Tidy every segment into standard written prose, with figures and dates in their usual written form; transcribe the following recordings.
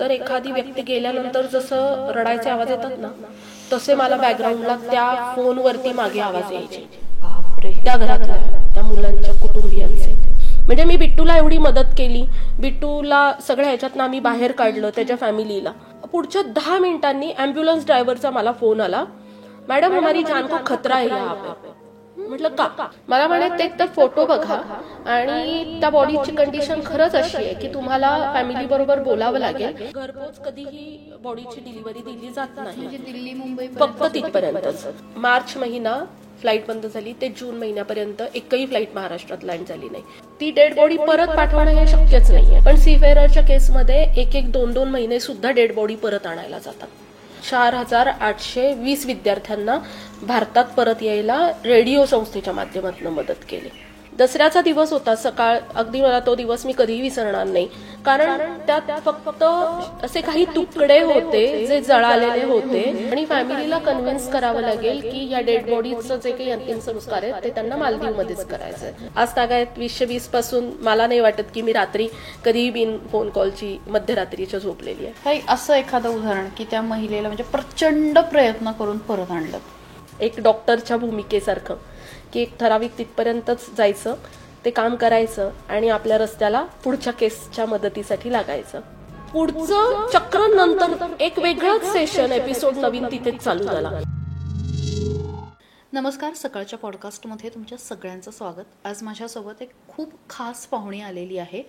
तर एखादी व्यक्ती गेल्यानंतर जसं रडायचे आवाज येतात ना, तसे मला बॅकग्राऊंडला त्या फोनवरती मागे आवाज यायचे. बापरे, त्या घरातल्या त्या मुलांच्या कुटुंबियांचे. म्हणजे मी बिट्टूला एवढी मदत केली, बिट्टूला सगळ्या ह्याच्यातनं आम्ही बाहेर काढलं, त्याच्या फॅमिलीला. पुढच्या 10 मिनिटांनी ॲम्ब्युलन्स ड्रायव्हरचा मला फोन आला, मॅडम हमारी जान को खतरा है यहाँ पे. म्हटलं का? मला म्हणे ते तर फोटो बघा आणि त्या बॉडीची कंडिशन खरंच अशी आहे की तुम्हाला फॅमिली बरोबर बोलावं लागेल. घरपोच कधीही बॉडीची डिलिव्हरी दिली जात नाही, दिल्ली मुंबई फक्त तिथपर्यंतच. मार्च महिना फ्लाईट बंद झाली ते जून महिन्यापर्यंत एकही फ्लाईट महाराष्ट्रात लँड झाली नाही. ती डेड बॉडी परत पाठवणं हे शक्यच नाहीये. पण सीफेअरच्या केसमध्ये 1-2 महिने सुद्धा डेड बॉडी परत आणायला जातात. 4,820 विद्यार्थ्यांना भारतात परत यायला रेडिओ संस्थेच्या माध्यमातून मदत केली. दसऱ्याचा दिवस होता सकाळ, अगदी मला तो दिवस मी कधीही विसरणार नाही, कारण त्यात फक्त असे काही तुकडे होते जे जळालेले होते आणि फॅमिलीला कन्व्हिन्स करावं लागेल की या डेड बॉडीचं जे काही अंतिम संस्कार आहेत ते त्यांना मालदीवमध्येच करायचंय. आज तागायत 2020 पासून मला नाही वाटत की मी रात्री कधीही बिन फोन कॉलची मध्यरात्रीच्या झोपलेली आहे. असं एखादं उदाहरण की त्या महिलेला म्हणजे प्रचंड प्रयत्न करून परत आणलं, एक डॉक्टरच्या भूमिकेसारखं, की एक ठराविक तिथपर्यंतच जायचं, ते काम करायचं आणि आपल्या रस्त्याला पुढच्या केसच्या मदतीसाठी लागायचं. पुढचं चक्र नंतर एक वेगळंच सेशन एपिसोड नवीन तिथेच चालू झाला. नमस्कार, सकाळच्या पॉडकास्टमध्ये तुमच्या सगळ्यांचं स्वागत. आज माझ्यासोबत एक खूप खास पाहुणी आलेली आहे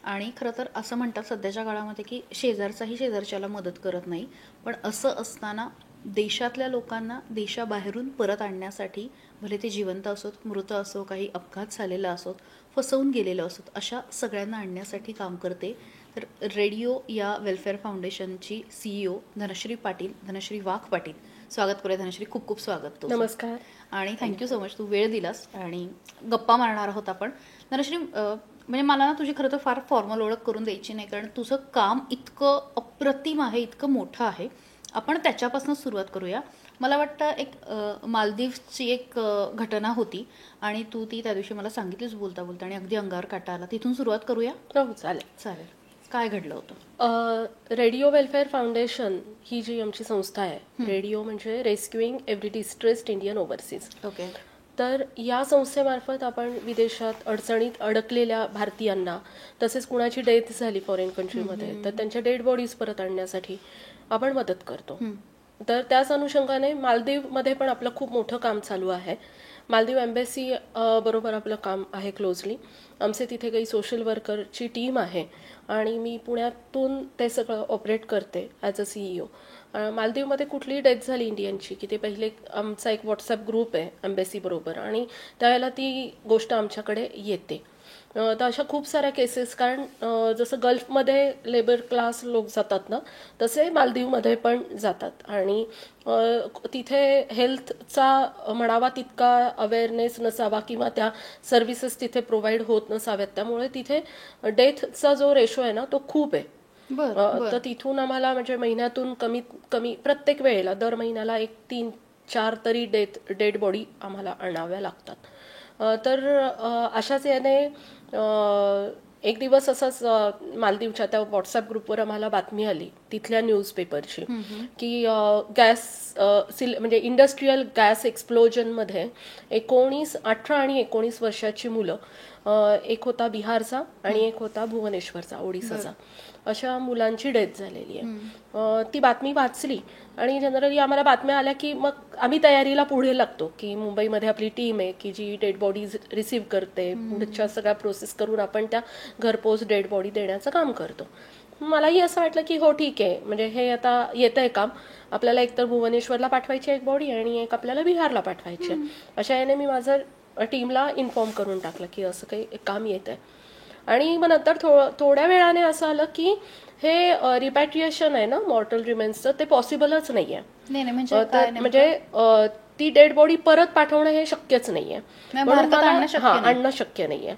आणि खरं तर असं म्हणतात सध्याच्या काळामध्ये की शेजारचाही शेजारच्याला मदत करत नाही, पण असं असताना देशातल्या लोकांना देशाबाहेरून परत आणण्यासाठी, भले ते जिवंत असोत, मृत असो, काही अपघात झालेला असोत, फसवून गेलेलं असोत, अशा सगळ्यांना आणण्यासाठी काम करते. तर रेडिओ या वेलफेअर फाउंडेशनची CEO धनश्री पाटील, धनश्री वाघ पाटील. स्वागत करूया धनश्री, खूप खूप स्वागत. नमस्कार आणि थँक्यू सो मच, तू वेळ दिलास आणि गप्पा मारणार आहोत आपण. धनश्री, म्हणजे मला ना तुझी खरं तर फार फॉर्मल ओळख करून द्यायची नाही, कारण तुझं काम इतकं अप्रतिम आहे, इतकं मोठं आहे. आपण त्याच्यापासून सुरुवात करूया. मला वाटतं एक मालदीवची एक घटना होती आणि तू ती त्या दिवशी मला सांगितलीच बोलता बोलता आणि अगदी अंगावर काटा आला. तिथून सुरुवात करूया. चालेल चालेल. काय घडलं होतं? रेडिओ वेलफेअर फाउंडेशन ही जी आमची संस्था आहे, रेडिओ म्हणजे rescuing every distressed Indian overseas. Okay. तर या संस्थेमार्फत आपण विदेशात अडचणीत अडकलेल्या भारतीयांना, तसेच कुणाची डेथ झाली फॉरेन कंट्रीमध्ये तर त्यांच्या डेड बॉडीज परत आणण्यासाठी आपण मदत करतो. तर त्याच अनुषंगाने मालदीवमध्ये पण आपलं खूप मोठं काम चालू आहे. मालदीव एम्बेसी बरोबर आपलं काम आहे क्लोजली. आमचे तिथे काही सोशल वर्करची टीम आहे आणि मी पुण्यातून ते सगळं ऑपरेट करते ॲज अ CEO. मालदीवमध्ये कुठलीही डेथ झाली इंडियनची की ते पहिले आमचा एक व्हॉट्सअप ग्रुप आहे एम्बेसी बरोबर आणि त्यावेळेला ती गोष्ट आमच्याकडे येते. तर अशा खूप साऱ्या केसेस, कारण जसं गल्फमध्ये लेबर क्लास लोक जातात ना, तसे मालदीवमध्ये पण जातात आणि तिथे हेल्थचा म्हणावा तितका अवेअरनेस नसावा किंवा त्या सर्व्हिसेस तिथे प्रोव्हाइड होत नसाव्यात, त्यामुळे तिथे डेथचा जो रेशो आहे ना तो खूप आहे. तर तिथून आम्हाला म्हणजे महिन्यातून कमीत कमी प्रत्येक वेळेला दर महिन्याला 3-4 तरी डेड बॉडी आम्हाला आणाव्या लागतात. तर अशाच याने एक दिवस असंच मालदीवच्या त्या व्हॉट्सअप ग्रुपवर आम्हाला बातमी आली तिथल्या न्यूजपेपरची की म्हणजे इंडस्ट्रीयल गॅस एक्सप्लोजनमध्ये 18 आणि 19 वर्षाची मुलं, एक होता बिहारचा आणि एक होता भुवनेश्वरचा, ओडिसाचा, अशा मुलांची डेथ झालेली आहे. ती बातमी वाचली आणि जनरली आम्हाला बातम्या आल्या की मग आम्ही तयारीला पुढे लागतो की मुंबईमध्ये आपली टीम आहे की जी डेड बॉडीज रिसीव्ह करते, पुढच्या सगळ्या प्रोसेस करून आपण त्या घरपोच डेड बॉडी देण्याचं काम करतो. मलाही असं वाटलं की हो ठीक आहे, म्हणजे हे आता येतंय काम, आपल्याला एकतर भुवनेश्वरला पाठवायची एक बॉडी आणि एक आपल्याला बिहारला पाठवायची. अशा याने मी माझं टीमला इन्फॉर्म करून टाकलं की असं काही काम येत आहे. आणि मग नंतर थोड्या वेळाने असं आलं की हे रिपॅट्रिएशन आहे ना मॉर्टल रिमेन्सचं, ते पॉसिबलच नाहीये. म्हणजे ती डेड बॉडी परत पाठवणं हे शक्यच नाहीये, आणणं शक्य नाहीये.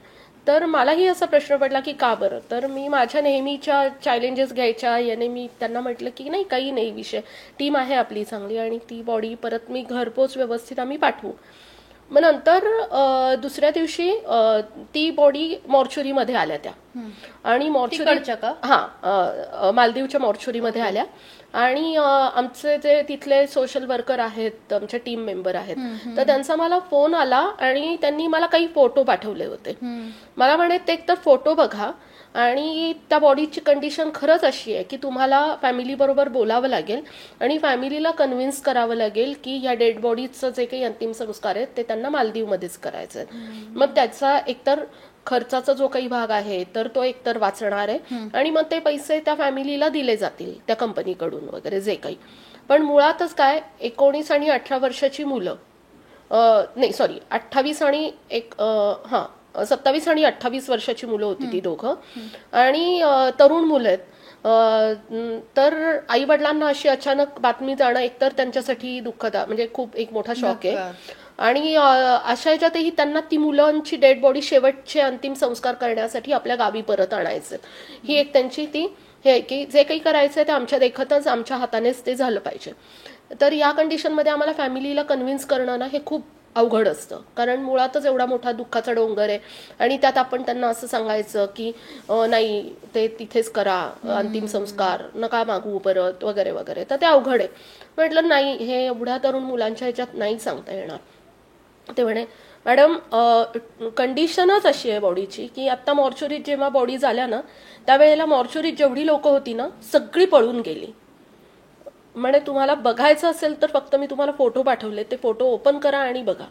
तर मलाही असा प्रश्न पडला की का बरं. तर मी माझ्या नेहमीच्या चॅलेंजेस घ्यायच्या याने मी त्यांना म्हटलं की नाही, काही नाही विषय, टीम आहे आपली चांगली आणि ती बॉडी परत मी घरपोच व्यवस्थित आम्ही पाठवू. मग नंतर दुसऱ्या दिवशी ती बॉडी मॉर्च्युरीमध्ये आल्या त्या आणि तिकडच्या का? मालदीवच्या मॉर्च्युरीमध्ये आल्या आणि आमचे जे तिथले सोशल वर्कर आहेत, आमचे टीम मेंबर आहेत, तर त्यांचा मला फोन आला आणि त्यांनी मला काही फोटो पाठवले होते. मला म्हणे ते एकतर फोटो बघा आणि त्या बॉडीची कंडिशन खरंच अशी आहे की तुम्हाला फॅमिली बरोबर बोलावं लागेल आणि फॅमिलीला कन्व्हिन्स करावं लागेल की या डेड बॉडीचं जे काही अंतिम संस्कार आहेत ते त्यांना मालदीवमध्येच करायचं आहे. मग त्याचा एकतर खर्चाचा जो काही भाग आहे तर तो एकतर वाचणार आहे आणि मग ते पैसे त्या फॅमिलीला दिले जातील त्या कंपनीकडून वगैरे जे काही. पण मुळातच काय 19 आणि 18 वर्षाची मुलं, नाही सॉरी 28 आणि 27 आणि 28 वर्षाची मुलं होती ती दोघं आणि तरुण मुलं आहेत. तर आई वडिलांना अशी अचानक बातमी जाणं एकतर त्यांच्यासाठी दुःखद, म्हणजे खूप एक मोठा शॉक आहे. आणि अशा ह्याच्यातही त्यांना ती मुलांची डेड बॉडी शेवटचे अंतिम संस्कार करण्यासाठी आपल्या गावी परत आणायचं. ही एक त्यांची ती हे की जे काही करायचंय ते आमच्या देखतच आमच्या हातानेच ते झालं पाहिजे. तर या कंडिशनमध्ये आम्हाला फॅमिलीला कन्व्हिन्स करणं ना हे खूप अवघड असतं, कारण मुळातच एवढा मोठा दुःखाचा डोंगर आहे आणि त्यात आपण त्यांना असं सांगायचं की नाही ते तिथेच करा अंतिम संस्कार, नका मागू परत वगैरे वगैरे, तर ते अवघड आहे. म्हटलं नाही, हे एवढ्या तरुण मुलांच्या ह्याच्यात नाही सांगता येणार. ते म्हणे मॅडम कंडिशनच अशी आहे बॉडीची की आता मॉर्च्युरीत जेव्हा बॉडी झाल्या ना त्यावेळेला मॉर्च्युरीत जेवढी लोक होती ना सगळी पळून गेली. म्हणे तुम्हाला बघायचं असेल तर फक्त मी तुम्हाला फोटो पाठवले, ते फोटो ओपन करा आणि बघा.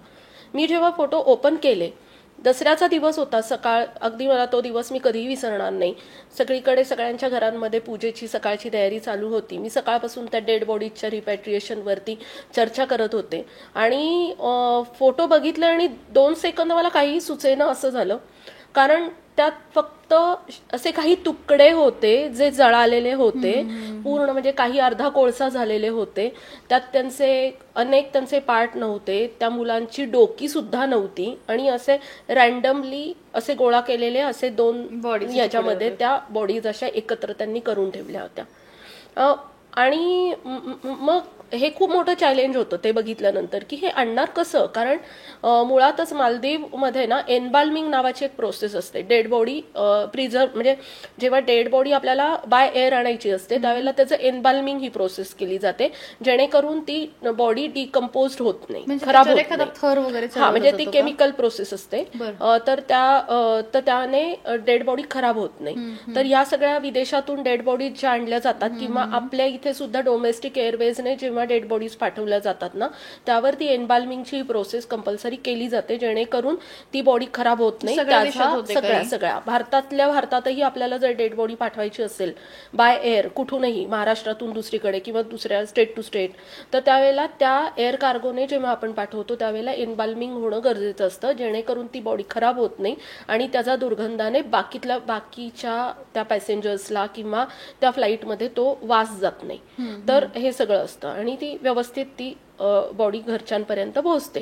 मी जेव्हा फोटो ओपन केले, दसऱ्याचा दिवस होता, सकाळ, अगदी मला तो दिवस मी कधीही विसरणार नाही. सगळीकडे सगळ्यांच्या घरांमध्ये पूजेची सकाळची तयारी चालू होती. मी सकाळपासून त्या डेड बॉडीच्या रिपॅट्रिएशनवरती चर्चा करत होते आणि फोटो बघितले आणि 2 सेकंद मला काहीही सुचेना असं झालं, कारण त्यात फक्त असे काही तुकडे होते जे जळालेले होते पूर्ण, म्हणजे काही अर्धा कोळसा झालेले होते. त्यात त्यांचे पार्ट नव्हते, त्या मुलांची डोकी सुद्धा नव्हती आणि असे रॅन्डमली असे गोळा केलेले असे 2 बॉडीज याच्यामध्ये त्या बॉडीज अशा एकत्र त्यांनी करून ठेवल्या होत्या. आणि मग हे खूप मोठं चॅलेंज होतं ते बघितल्यानंतर की हे आणणार कसं, कारण मुळातच मालदीवमध्ये ना एनबाल्मिंग नावाची एक प्रोसेस असते. डेड बॉडी प्रिझर्व, म्हणजे जेव्हा डेड बॉडी आपल्याला बाय एअर आणायची असते त्यावेळेला त्याचं एनबाल्मिंग ही प्रोसेस केली जाते, जेणेकरून ती बॉडी डिकम्पोज होत नाही, खराब होत नाही. थर वगैरे म्हणजे ती केमिकल प्रोसेस असते, तर त्याने डेड बॉडी खराब होत नाही. तर या सगळ्या विदेशातून डेड बॉडी ज्या आणल्या जातात किंवा आपल्या इथे सुद्धा डोमेस्टिक एअरवेजने जेव्हा डेड बॉडीज पाठवल्या जातात ना त्यावर ती एनबाल्मिंगची प्रोसेस कंपल्सरी केली जाते, जेणेकरून ती बॉडी खराब होत नाही. सगळ्या भारतातही आपल्याला जर डेड बॉडी पाठवायची असेल बाय एअर कुठूनही, महाराष्ट्रातून दुसरीकडे किंवा दुसऱ्या स्टेट टू स्टेट, तर त्यावेळेला त्या एअर कार्गोने जेव्हा आपण पाठवतो त्यावेळेला एनबाल्मिंग होणं गरजेचं असतं, जेणेकरून ती बॉडी खराब होत नाही आणि त्याचा दुर्गंधाने बाकीच्या त्या पॅसेंजर्सला किंवा त्या फ्लाईटमध्ये तो वास जात नाही. तर हे सगळं असतं आणि ती व्यवस्थित ती बॉडी घरच्यांपर्यंत पोहोचते.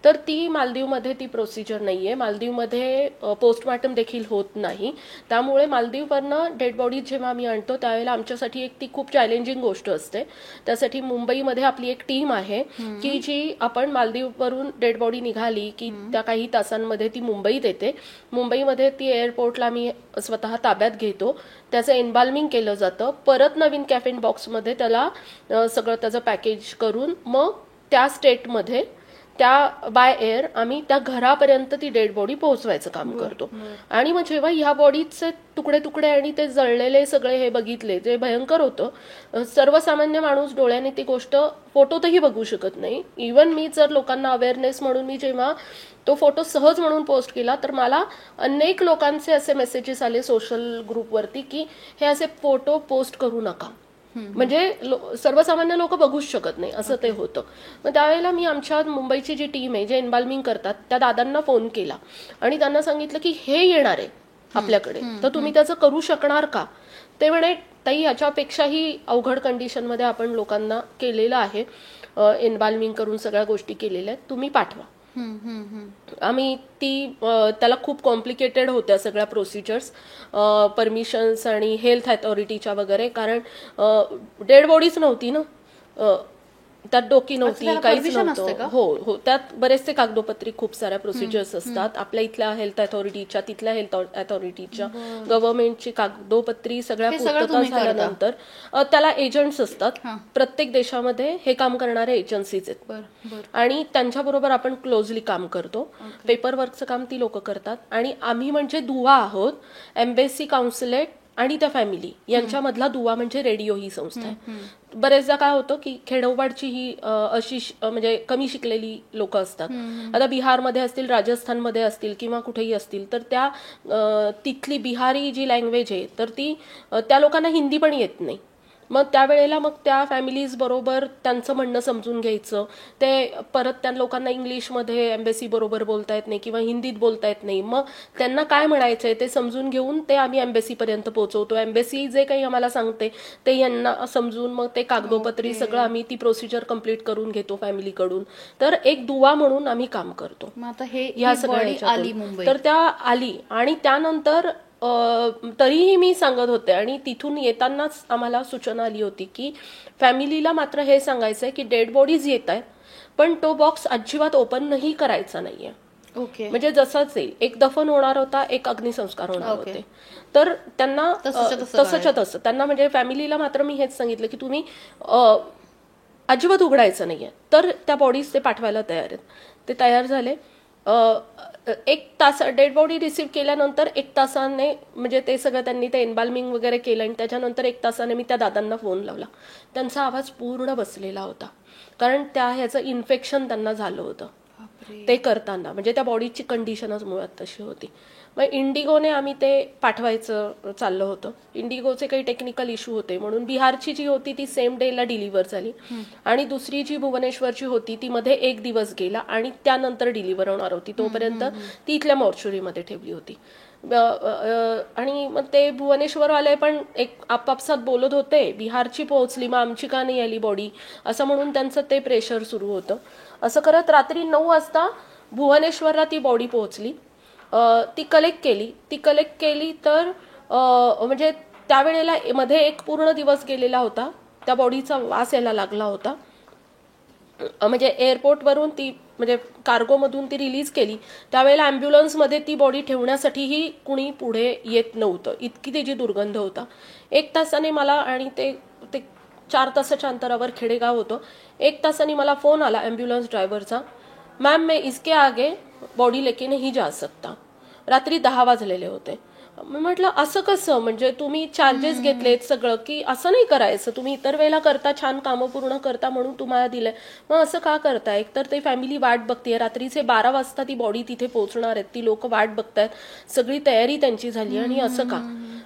तर ती मालदीवमध्ये ती प्रोसिजर नाहीये. मालदीवमध्ये पोस्टमॉर्टम देखील होत नाही. त्यामुळे मालदीववरनं डेड बॉडी जेव्हा आम्ही आणतो त्यावेळेला आमच्यासाठी एक ती खूप चॅलेंजिंग गोष्ट असते. त्यासाठी मुंबईमध्ये आपली एक टीम आहे की जी आपण मालदीववरून डेड बॉडी निघाली की त्या काही तासांमध्ये ती मुंबईत येते. मुंबईमध्ये ती एअरपोर्टला आम्ही स्वतः ताब्यात घेतो, त्याचं एनबाल्मिंग केलं जातं, परत नवीन कॅफिन बॉक्समध्ये त्याला सगळं त्याचं पॅकेज करून मग त्या स्टेटमध्ये त्या बाय एअर आम्ही त्या घरापर्यंत ती डेड बॉडी पोहोचवायचं काम करतो. आणि मग जेव्हा ह्या बॉडीचे तुकडे तुकडे आणि ते जळलेले सगळे हे बघितले, ते भयंकर होतं. सर्वसामान्य माणूस डोळ्याने ती गोष्ट फोटोतही बघू शकत नाही. इव्हन मी जर लोकांना अवेअरनेस म्हणून मी जेव्हा तो फोटो सहज म्हणून पोस्ट केला तर मला अनेक लोकांचे असे मेसेजेस आले सोशल ग्रुपवरती की हे असे फोटो पोस्ट करू नका, म्हणजे सर्वसामान्य लोक बघूच शकत नाही असं ते होतं. मग त्यावेळेला मी आमच्या मुंबईची जी टीम आहे जे एनबाल्मिंग करतात त्या दादांना फोन केला आणि त्यांना सांगितलं की हे येणार आहे आपल्याकडे, तर तुम्ही त्याचं करू शकणार का. ते म्हणे ताई याच्यापेक्षाही अवघड कंडिशनमध्ये आपण लोकांना केलेलं आहे, एनबाल्मिंग करून सगळ्या गोष्टी केलेल्या आहेत, तुम्ही पाठवा. आम्ही त्याला खूप कॉम्प्लिकेटेड होत्या सगळ्या प्रोसिजर्स, परमिशन्स आणि हेल्थ अथॉरिटीच्या वगैरे, कारण डेड बॉडीच नव्हती ना. त्यात डोकी नव्हती, त्याला काहीच permission असते का? नव्हतं. हो हो, त्यात बरेचसे कागदोपत्री खूप साऱ्या प्रोसिजर्स असतात. आपल्या इथल्या हेल्थ अथॉरिटीच्या, तिथल्या हेल्थ अथॉरिटीच्या, गव्हर्नमेंटची कागदोपत्री सगळ्या हे सगळं पूर्तता तुम्ही करता? झाल्यानंतर त्याला एजंट्स असतात. हां. प्रत्येक देशामध्ये हे काम करणारे एजन्सीज आहेत बरं. आणि त्यांच्याबरोबर आपण क्लोजली काम करतो. पेपर वर्कचं काम ती लोक करतात आणि आम्ही म्हणजे दुवा आहोत. एम्बेसी, काउन्सिलेट आणि त्या फॅमिली यांच्यामधला दुवा म्हणजे रेडिओ ही संस्था आहे. बरेचदा काय होतं की खेडोपाडची ही अशी म्हणजे कमी शिकलेली लोक असतात. आता बिहारमध्ये असतील, राजस्थानमध्ये असतील किंवा कुठेही असतील, तर त्या तिथली बिहारी जी लँग्वेज आहे तर ती त्या लोकांना हिंदी पण येत नाही. मग त्यावेळेला मग त्या फॅमिलीज बरोबर त्यांचं म्हणणं समजून घ्यायचं. ते परत त्या लोकांना इंग्लिशमध्ये एम्बेसी बरोबर बोलता येत नाही किंवा हिंदीत बोलता येत नाही. मग त्यांना काय म्हणायचंय ते समजून घेऊन ते आम्ही एम्बेसीपर्यंत पोहोचवतो. एम्बेसी जे काही आम्हाला सांगते ते यांना समजून मग ते कागदोपत्री सगळं आम्ही ती प्रोसिजर कंप्लीट करून घेतो फॅमिलीकडून. तर एक दुवा म्हणून आम्ही काम करतो. मग आता हे या ही सगळ्या body ह्याच्यातून. आली मुंबईत. तर त्या आली आणि त्यानंतर तरीही मी सांगत होते आणि तिथून येतानाच आम्हाला सूचना आली होती की फॅमिलीला मात्र हे सांगायचंय की डेड बॉडीज येत आहेत पण तो बॉक्स अजिबात ओपन नाही करायचा नाहीये. ओके. म्हणजे जसंच आहे, एक दफन होणार होता, एक अग्निसंस्कार होणार होते, तर त्यांना तसंच्या तसं त्यांना म्हणजे फॅमिलीला मात्र मी हेच सांगितलं की तुम्ही अजिबात उघडायचं नाहीये. तर त्या बॉडीज ते पाठवायला तयार आहेत. ते तयार झाले. 1 तास डेड बॉडी रिसीव्ह केल्यानंतर 1 तासाने म्हणजे ते सगळं त्यांनी ते एम्बाल्मिंग वगैरे केलं आणि त्याच्यानंतर 1 तासाने मी त्या दादांना फोन लावला. त्यांचा आवाज पूर्ण बसलेला होता कारण ह्याचं इन्फेक्शन त्यांना झालं होतं ते करताना. म्हणजे त्या बॉडीची कंडिशनच मुळात तशी होती. मग इंडिगोने आम्ही ते पाठवायचं चाललं होतं. इंडिगोचे काही टेक्निकल इश्यू होते म्हणून बिहारची जी होती ती सेम डेला डिलिव्हर झाली आणि दुसरी जी भुवनेश्वरची होती ती मध्ये 1 दिवस गेला आणि त्यानंतर डिलिव्हर होणार होती. तोपर्यंत ती इथल्या मॉर्च्युरीमध्ये ठेवली होती. आणि मग ते भुवनेश्वरवाले पण एक आपापसात बोलत होते, बिहारची पोहोचली मग आमची का नाही आली बॉडी, असं म्हणून त्यांचं ते प्रेशर सुरू होतं. असं करत रात्री 9 वाजता भुवनेश्वरला ती बॉडी पोहोचली. ती कलेक्ट केली तर म्हणजे त्यावेळेला मध्ये एक पूर्ण दिवस गेलेला होता. त्या बॉडीचा वास यायला लागला होता. म्हणजे एअरपोर्टवरून ती म्हणजे कार्गोमधून ती रिलीज केली त्यावेळेला ॲम्ब्युलन्समध्ये ती बॉडी ठेवण्यासाठीही कुणी पुढे येत नव्हतं, इतकी त्याची दुर्गंध होता. 1 तासाने मला आणि ते 4 तासाच्या अंतरावर खेडेगाव होतं. 1 तासाने मला फोन आला ॲम्ब्युलन्स ड्रायव्हरचा, मॅम मैं इसके आगे बॉडी लेके नहीं जा सकता. रात्री 10 वाजलेले होते. म्हटलं असं कसं, म्हणजे तुम्ही चार्जेस घेतलेत सगळं की असं नाही करायचं, तुम्ही इतर वेळेला करता, छान कामं पूर्ण करता म्हणून तुम्हाला दिलंय, मग असं का करताय. एकतर ते फॅमिली वाट बघतीये, रात्रीचे 12 वाजता ती बॉडी तिथे पोहोचणार आहेत, ती लोक वाट बघतायत, सगळी तयारी त्यांची झाली आणि असं का.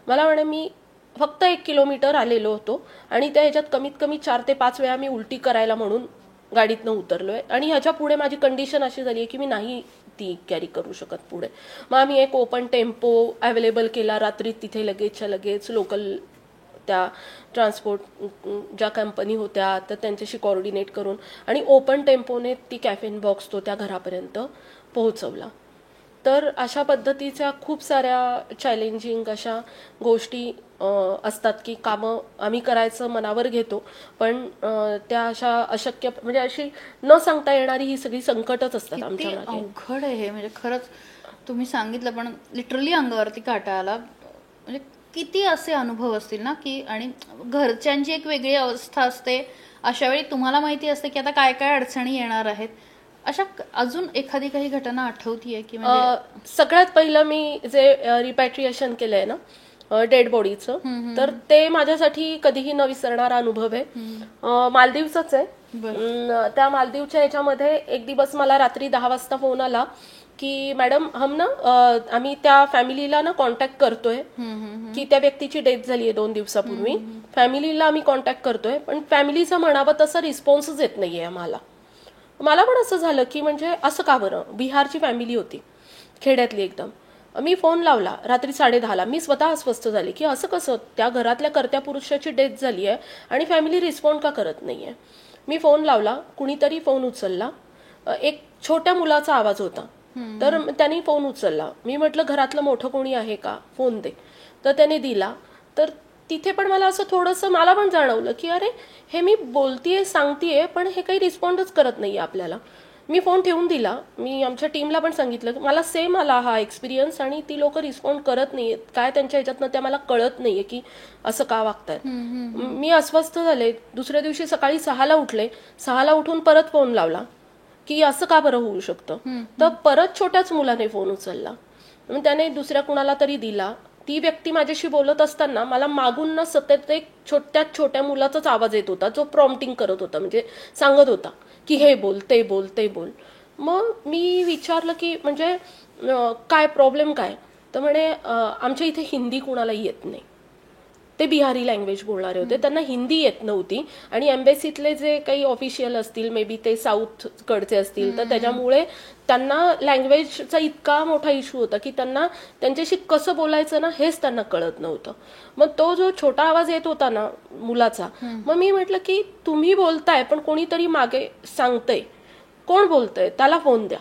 मला म्हणे मी फक्त 1 किलोमीटर आलेलो होतो आणि त्या ह्याच्यात कमीत कमी 4 ते 5 वेळा मी उलटी करायला म्हणून गाडीतनं उतरलोय आणि ह्याच्या पुढे माझी कंडिशन अशी झाली आहे की मी नाही ती कॅरी करू शकत पुढे. मग आम्ही एक ओपन टेम्पो अवेलेबल केला रात्री तिथे लगेचच्या लगेच. लोकल त्या ट्रान्सपोर्ट ज्या कंपनी होत्या तर त्यांच्याशी कोऑर्डिनेट करून आणि ओपन टेम्पोने ती कॅफेन बॉक्स तो त्या घरापर्यंत पोहोचवला. तर अशा पद्धतीच्या खूप साऱ्या चॅलेंजिंग अशा गोष्टी असतात की कामं आम्ही करायचं मनावर घेतो पण त्या अशा अशक्य म्हणजे अशी न सांगता येणारी ही सगळी संकटच असतात आमच्या मागे. अवघड आहे हे, म्हणजे खरंच तुम्ही सांगितलं पण लिटरली अंगावरती काटा आला. म्हणजे किती असे अनुभव असतील ना की, आणि घरच्यांची एक वेगळी अवस्था असते. अशा वेळी तुम्हाला माहिती असते की आता काय काय अडचणी येणार आहेत. अशा अजून एखादी काही घटना आठवतीये की म्हणजे सगळ्यात पहिलं मी जे रिपॅट्रिएशन केलंय ना डेड बॉडीचं, तर ते माझ्यासाठी कधीही न विसरणारा अनुभव आहे. मालदीवचाच आहे. त्या मालदीवच्या ह्याच्यामध्ये एक दिवस मला रात्री 10 वाजता फोन आला की मॅडम हम ना आम्ही त्या फॅमिलीला ना कॉन्टॅक्ट करतोय की त्या व्यक्तीची डेथ झाली आहे 2 दिवसापूर्वी. फॅमिलीला आम्ही कॉन्टॅक्ट करतोय पण फॅमिलीचा म्हणावं तसा रिस्पॉन्सच येत नाहीये आम्हाला. मला पण असं झालं की म्हणजे असं का बरं. बिहारची फॅमिली होती, खेड्यातली एकदम. मी फोन लावला रात्री 10:30ला. मी स्वतः अस्वस्थ झाले की असं कसं, त्या घरातल्या कर्त्या पुरुषाची डेथ झाली आहे आणि फॅमिली रिस्पॉन्ड का करत नाहीये. मी फोन लावला, कुणीतरी फोन उचलला. एक छोट्या मुलाचा आवाज होता तर त्यांनी फोन उचलला. मी म्हटलं घरातलं मोठं कोणी आहे का, फोन दे. तर त्याने दिला. तर तिथे पण मला असं थोडंसं मला पण जाणवलं की अरे हे मी बोलतीये सांगतीये पण हे काही रिस्पॉन्डच करत नाहीये आपल्याला. मी फोन ठेवून दिला. मी आमच्या टीमला पण सांगितलं की मला सेम आला हा एक्सपिरियन्स आणि ती लोक रिस्पॉन्ड करत नाहीयेत. काय त्यांच्या ह्याच्यातनं त्या मला कळत नाहीये की असं का वागतायत. मी अस्वस्थ झाले. दुसऱ्या दिवशी सकाळी 6ला उठले. 6ला उठून परत फोन लावला की असं का बरं होऊ शकतं. तर परत छोट्याच मुलाने फोन उचलला. मग त्याने दुसऱ्या कुणाला तरी दिला. ती व्यक्ती माझ्याशी बोलत असताना मला मागून ना सतत एक छोट्या मुलाचाच आवाज येत होता जो प्रॉम्प्टिंग करत होता, म्हणजे सांगत होता की हे बोल ते बोल ते बोल. मग मी विचारलं की म्हणजे काय प्रॉब्लेम काय. तर म्हणे आमच्या इथे हिंदी कुणालाही येत नाही. ते बिहारी लँग्वेज बोलणारे होते, त्यांना हिंदी येत नव्हती आणि एम्बेसीतले जे काही ऑफिशियल असतील मे बी ते साऊथ कडचे असतील तर त्याच्यामुळे त्यांना लँग्वेजचा इतका मोठा इश्यू होता की त्यांना त्यांच्याशी कसं बोलायचं ना हेच त्यांना कळत नव्हतं. मग तो जो छोटा आवाज येत होता ना मुलाचा, मग मी म्हटलं की तुम्ही बोलताय पण कोणीतरी मागे सांगतंय, कोण बोलतंय त्याला फोन द्या,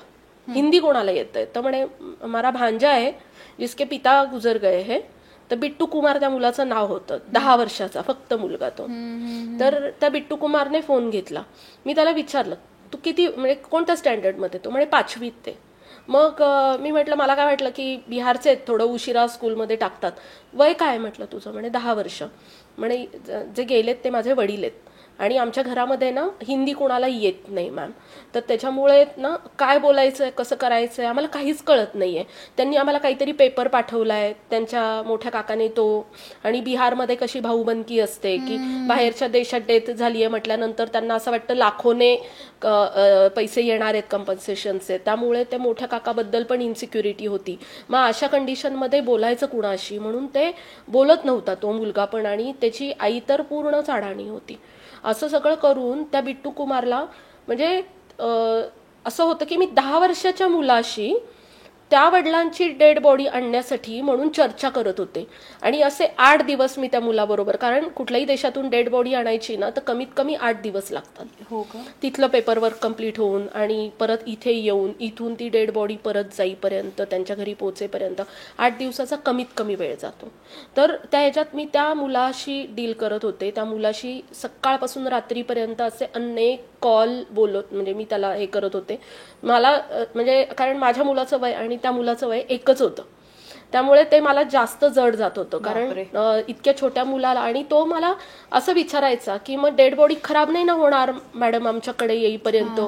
हिंदी कोणाला येतंय. तर म्हणे हमारा भांजा है जिसके पिता गुजर गए है. तर बिट्टू कुमार त्या मुलाचं नाव होतं, 10 वर्षाचा फक्त मुलगा तो. तर त्या बिट्टू कुमारने फोन घेतला. मी त्याला विचारलं तू किती म्हणजे कोणत्या स्टँडर्डमध्ये. तो म्हणे 5वीत ते. मग मी म्हटलं मला काय वाटलं की बिहारचे आहेत, थोडं उशिरा स्कूलमध्ये टाकतात. वय काय म्हटलं तुझं. म्हणे 10 वर्ष. म्हणे जे गेलेत ते माझे वडील आहेत आणि आमच्या घरामध्ये ना हिंदी कोणाला येत नाही मॅम. तर त्याच्यामुळे ना काय बोलायचंय कसं करायचंय आम्हाला काहीच कळत नाहीये. त्यांनी आम्हाला काहीतरी पेपर पाठवलाय त्यांच्या मोठ्या काकाने तो. आणि बिहारमध्ये कशी भाऊबंदकी असते की बाहेरच्या देशात डेथ झालीये म्हटल्यानंतर त्यांना असं वाटतं लाखोने पैसे येणार आहेत कम्पन्सेशनचे. त्यामुळे त्या मोठ्या काकाबद्दल पण इन्सिक्युरिटी होती. मग अशा कंडिशनमध्ये बोलायचं कुणाशी म्हणून ते बोलत नव्हता तो मुलगा पण. आणि त्याची आई तर पूर्णच अडाणी होती. असं सगळं करून त्या बिट्टू कुमारला म्हणजे असं होतं की मी 10 वर्षाच्या मुलाशी त्या वडिलांची डेड बॉडी आणण्यासाठी म्हणून चर्चा करत होते. आणि असे 8 दिवस मी त्या मुलाबरोबर, कारण कुठल्याही देशातून डेड बॉडी आणायची ना तर कमीत कमी 8 दिवस लागतात. हो का. तिथलं पेपरवर्क कम्प्लीट होऊन आणि परत इथे येऊन इथून ती डेड बॉडी परत जाईपर्यंत त्यांच्या घरी पोहोचेपर्यंत 8 दिवसाचा कमीत कमी वेळ जातो. तर त्या ह्याच्यात मी त्या मुलाशी डील करत होते. त्या मुलाशी सकाळपासून रात्रीपर्यंत असे अनेक कॉल बोलत म्हणजे मी त्याला हे करत होते. मला म्हणजे कारण माझ्या मुलाचं वय आणि त्या मुलाचं वय एकच होतं त्यामुळे ते मला जास्त जड जात होतं. कारण इतक्या छोट्या मुलाला. आणि तो मला असं विचारायचा की मग डेड बॉडी खराब नाही ना होणार मॅडम आमच्याकडे येईपर्यंत.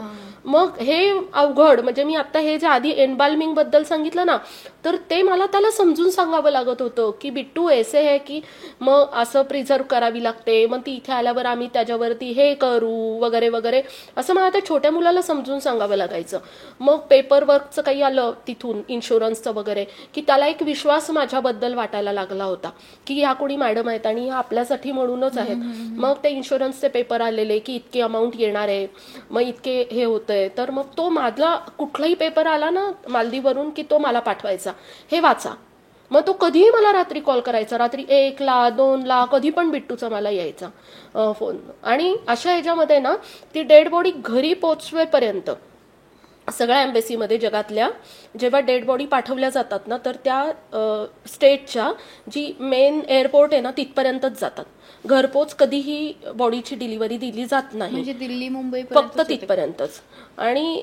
मग हे अवघड. म्हणजे मी आता हे जे आधी एनबाल्मिंग बद्दल सांगितलं ना तर ते मला त्याला समजून सांगावं लागत होतं की बिट्टू ऐसे आहे की मग असं प्रिझर्व करावी लागते, मग ती इथे आल्यावर आम्ही त्याच्यावरती हे करू वगैरे वगैरे असं मला त्या छोट्या मुलाला समजून सांगावं लागायचं. मग पेपर वर्कचं काही आलं तिथून इन्शुरन्सचं वगैरे की त्याला एक विश्वास माझ्याबद्दल वाटायला लागला होता की ह्या कोणी मॅडम आहेत आणि ह्या आपल्यासाठी म्हणूनच आहेत. मग ते इन्शुरन्सचे पेपर आलेले की इतके अमाऊंट येणार आहे, मग इतके हे होतंय. तर मग तो माझा कुठलाही पेपर आला ना मालदीवरून की तो मला पाठवायचा हे वाचा. मग तो कधीही मला रात्री कॉल करायचा, रात्री 1ला 2ला कधी पण बिट्टूचा मला यायचा फोन. आणि अशा ह्याच्यामध्ये ना ती डेड बॉडी घरी पोचवेपर्यंत सगळ्या एम्बेसीमध्ये जगातल्या जेव्हा डेड बॉडी पाठवल्या जातात ना तर त्या स्टेटच्या जी मेन एअरपोर्ट आहे ना तिथपर्यंतच जातात. घरपोच कधीही बॉडीची डिलिव्हरी दिली जात नाही. म्हणजे दिल्ली मुंबई फक्त तिथपर्यंतच. आणि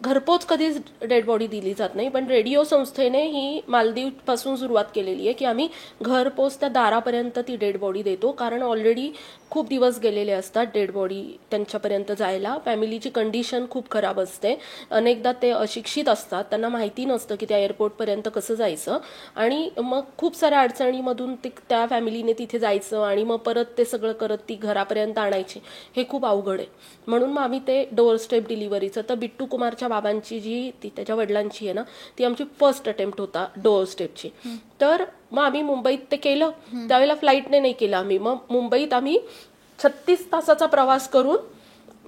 घरपोच कधीच डेड बॉडी दिली जात नाही. पण रेडिओ संस्थेने ही मालदीव पासून सुरुवात केलेली आहे की आम्ही घरपोच त्या दारापर्यंत ती डेड बॉडी देतो. कारण ऑलरेडी खूप दिवस गेलेले असतात डेड बॉडी त्यांच्यापर्यंत जायला. फॅमिलीची कंडिशन खूप खराब असते. अनेकदा ते अशिक्षित असतात, त्यांना माहिती नसतं की त्या एअरपोर्टपर्यंत कसं जायचं. आणि मग खूप साऱ्या अडचणीमधून त्या फॅमिलीने तिथे जायचं आणि मग परत ते सगळं करत ती घरापर्यंत आणायची. हे खूप अवघड आहे. म्हणून मग आम्ही ते डोअर स्टेप डिलिव्हरीचं. तर बिट्टू कुमारच्या बाबांची जी ती त्याच्या वडिलांची आहे ना ती आमची फर्स्ट अटेम्प्ट होता डोअर स्टेपची. तर मग आम्ही मुंबईत ते केलं. त्यावेळेला फ्लाईटने नाही केलं आम्ही. मग मुंबईत आम्ही 36 तासाचा प्रवास करून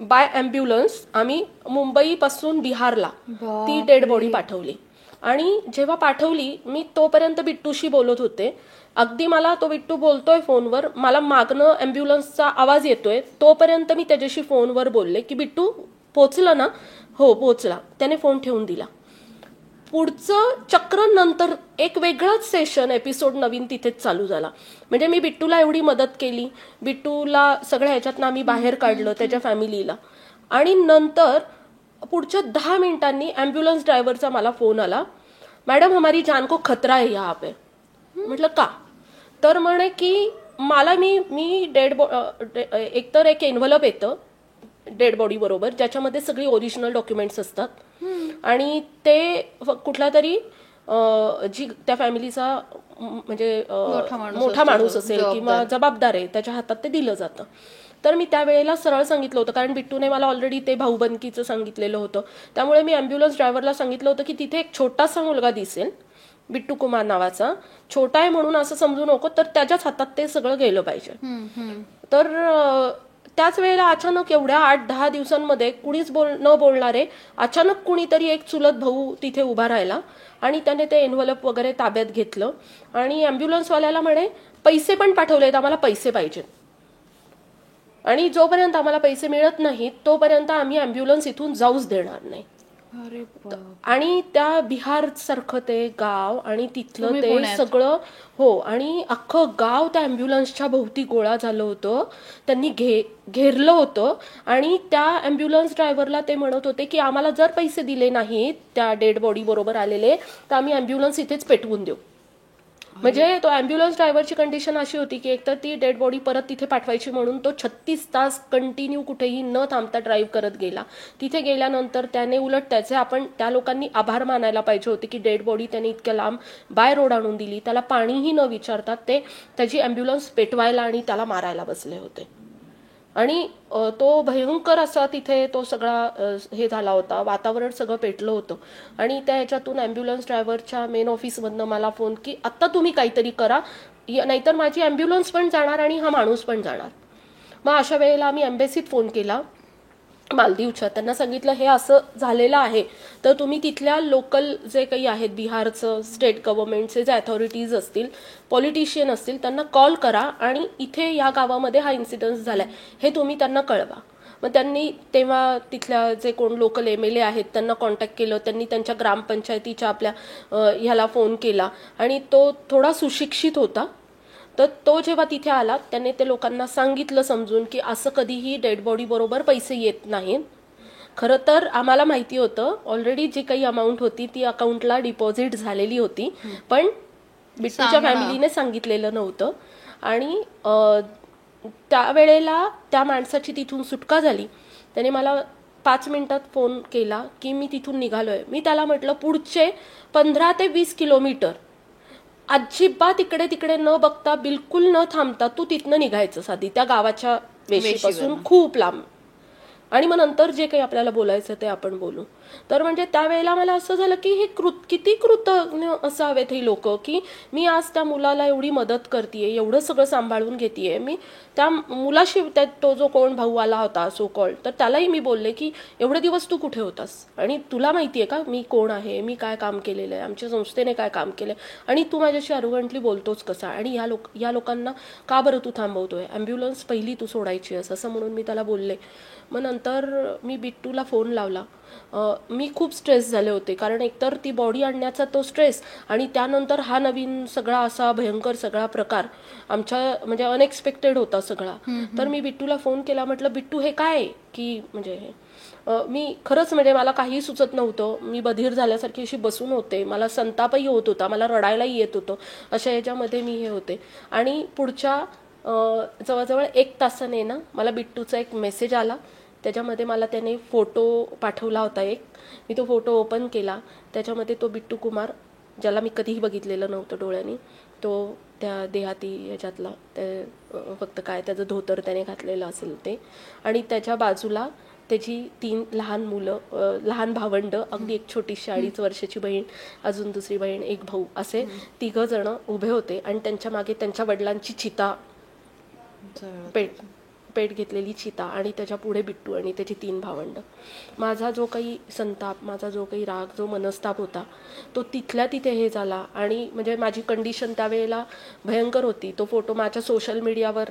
बाय ॲम्ब्युलन्स आम्ही मुंबईपासून बिहारला ती डेड बॉडी पाठवली. आणि जेव्हा पाठवली मी तोपर्यंत बिट्टूशी बोलत होते. अगदी मला तो बिट्टू बोलतोय फोनवर, मला मागणं ॲम्ब्युलन्सचा आवाज येतोय तोपर्यंत मी त्याच्याशी फोनवर बोलले की बिट्टू पोचलं ना. हो पोचला. त्याने फोन ठेवून दिला. पुढचं चक्र नंतर एक वेगळाच सेशन एपिसोड नवीन तिथेच चालू झाला. म्हणजे मी बिट्टूला एवढी मदत केली, बिट्टूला सगळ्या ह्याच्यातनं आम्ही बाहेर काढलं, त्याच्या फॅमिलीला. आणि नंतर पुढच्या 10 मिनिटांनी ॲम्ब्युलन्स ड्रायव्हरचा मला फोन आला, मॅडम हमारी जान को खतरा है यहाँ पे. म्हटलं का? तर म्हणे की मला मी एकतर एक एन्व्हलप येतं डेड बॉडी बरोबर, ज्याच्यामध्ये सगळी ओरिजिनल डॉक्युमेंट्स असतात, आणि ते कुठला तरी जी त्या फॅमिलीचा म्हणजे मोठा माणूस असेल किंवा जबाबदार आहे त्याच्या हातात ते दिलं जातं. तर मी त्यावेळेला सरळ सांगितलं होतं, कारण बिट्टूने मला ऑलरेडी ते भाऊबंदकीचं सांगितलेलं होतं. त्यामुळे मी ॲम्ब्युलन्स ड्रायव्हरला सांगितलं होतं की तिथे एक छोटासा मुलगा दिसेल, बिट्टू कुमार नावाचा, छोटा आहे म्हणून असं समजू नको, तर त्याच्याच हातात ते सगळं गेलं पाहिजे. तर त्याच वेळेला अचानक एवढ्या 8-10 दिवसांमध्ये कुणीच न बोलणारे अचानक कुणीतरी एक चुलत भाऊ तिथे उभा राहिला आणि त्याने ते एन्व्हलप वगैरे ताब्यात घेतलं आणि ॲम्ब्युलन्सवाल्याला म्हणे पैसे पण पाठवलेत, आम्हाला पैसे पाहिजेत, आणि जोपर्यंत आम्हाला पैसे मिळत नाहीत तोपर्यंत आम्ही ॲम्ब्युलन्स इथून जाऊच देणार नाही. आणि त्या बिहार सारखं ते गाव आणि तिथलं ते सगळं, हो, आणि अख्खं गाव त्या ॲम्ब्युलन्सच्या भोवती गोळा झालं होतं. त्यांनी घेरलं होतं आणि त्या ॲम्ब्युलन्स ड्रायव्हरला ते म्हणत होते की आम्हाला जर पैसे दिले नाहीत त्या डेड बॉडी बरोबर आलेले, तर आम्ही ॲम्ब्युलन्स इथेच पेटवून देऊ. म्हणजे तो ॲम्ब्युलन्स ड्रायव्हरची कंडिशन अशी होती की एकतर ती डेड बॉडी परत तिथे पाठवायची म्हणून तो 36 तास कंटिन्यू कुठेही न थांबता ड्राईव्ह करत गेला. तिथे गेल्यानंतर त्याने उलट त्याचे आपण त्या लोकांनी आभार मानायला पाहिजे होते की डेड बॉडी त्याने इतक्या लांब बाय रोड आणून दिली. त्याला पाणीही न विचारतात ते त्याची ॲम्ब्युलन्स पेटवायला आणि त्याला मारायला बसले होते. आणि तो भयंकर असा तिथे तो सगळा हे झाला होता, वातावरण सगळं पेटलं होतं. आणि त्या ह्याच्यातून ॲम्ब्युलन्स ड्रायव्हरच्या मेन ऑफिसमधनं मला फोन की आत्ता तुम्ही काहीतरी करा, नाहीतर माझी ॲम्ब्युलन्स पण जाणार आणि हा माणूस पण जाणार. मग अशा वेळेला आम्ही एम्बेसीत फोन केला मालदीवच्या, त्यांना सांगितलं हे असं झालेलं आहे, तर तुम्ही तिथल्या लोकल जे काही आहेत बिहारचं स्टेट गव्हर्नमेंटचे जे अथॉरिटीज असतील, पॉलिटिशियन असतील, त्यांना कॉल करा आणि इथे या गावामध्ये हा इन्सिडन्स झालाय हे तुम्ही त्यांना कळवा. मग त्यांनी तेव्हा तिथल्या जे कोण लोकल MLA आहेत त्यांना कॉन्टॅक्ट केलं. त्यांनी त्यांच्या ग्रामपंचायतीच्या आपल्या ह्याला फोन केला आणि तो थोडा सुशिक्षित होता. तर तो जेव्हा तिथे आला त्याने ते लोकांना सांगितलं समजून की असं कधीही डेड बॉडी बरोबर पैसे येत नाहीत. खरं तर आम्हाला माहिती होतं ऑलरेडी जी काही अमाऊंट होती ती अकाउंटला डिपॉझिट झालेली होती, पण बिट्टूच्या फॅमिलीने सांगितलेलं नव्हतं. आणि त्यावेळेला त्या माणसाची तिथून सुटका झाली. त्याने मला 5 मिनिटात फोन केला की मी तिथून निघालोय. मी त्याला म्हटलं पुढचे 15 ते 20 किलोमीटर अजिबात इकडे तिकडे न बघता, बिलकुल न थांबता तू तिथनं निघायचं साधी त्या गावाच्या वेशीपासून खूप लांब, आणि मग नंतर जे काही आपल्याला बोलायचं ते आपण बोलू. तर म्हणजे त्यावेळेला मला असं झालं की हे किती कृतज्ञ असावेत हे लोक की मी आज त्या मुलाला एवढी मदत करतेय, एवढं सगळं सांभाळून घेतेय. मी त्या मुलाशी तो जो कोण भाऊ आला होता सो कॉल्ड, तर त्यालाही मी बोलले की एवढे दिवस तू कुठे होतास आणि तुला माहितीये का मी कोण आहे, मी काय काम केलेलं आहे, आमच्या संस्थेने काय काम केलंय, आणि तू माझ्याशी अरुगंटली बोलतोच कसा, आणि या लोकांना का बरं तू थांबवतोय, ॲम्ब्युलन्स पहिली तू सोडायची असं म्हणून मी त्याला बोलले. मग नंतर मी बिट्टूला फोन लावला. मी खूप स्ट्रेस झाले होते, कारण एकतर ती बॉडी आणण्याचा तो स्ट्रेस आणि त्यानंतर हा नवीन सगळा असा भयंकर सगळा प्रकार आमच्या म्हणजे अनएक्सपेक्टेड होता सगळा. तर मी बिट्टूला फोन केला, म्हटलं बिट्टू हे काय की म्हणजे मी खरंच म्हणजे मला काही सुचत नव्हतं. मी बधीर झाल्यासारखी अशी बसून होते, मला संतापही होत होता, मला रडायलाही येत होतं, अशा ह्याच्यामध्ये मी हे होते. आणि पुढच्या जवळजवळ 1 तासाने ना मला बिट्टूचा एक मेसेज आला. त्याच्यामध्ये मला त्याने फोटो पाठवला होता एक. मी तो फोटो ओपन केला. त्याच्यामध्ये तो बिट्टू कुमार, ज्याला मी कधीही बघितलेलं नव्हतं डोळ्यांनी, तो त्या देहाती ह्याच्यातला ते फक्त काय त्याचं धोतर त्याने घातलेलं असेल ते, आणि त्याच्या बाजूला त्याची 3 लहान मुलं, लहान भावंड, अगदी एक छोटीशी 2.5 वर्षाची बहीण, अजून दुसरी बहीण, एक भाऊ, असे 3 जण उभे होते. आणि त्यांच्या मागे त्यांच्या वडिलांची चिता, पेट घेतलेली चिता, आणि त्याच्या पुढे बिट्टू आणि त्याची 3 भावंड. माझा जो काही संताप, माझा जो काही राग, जो मनस्ताप होता तो तिथल्या तिथे हे झाला. आणि म्हणजे माझी कंडिशन त्यावेळेला भयंकर होती. तो फोटो माझ्या सोशल मीडियावर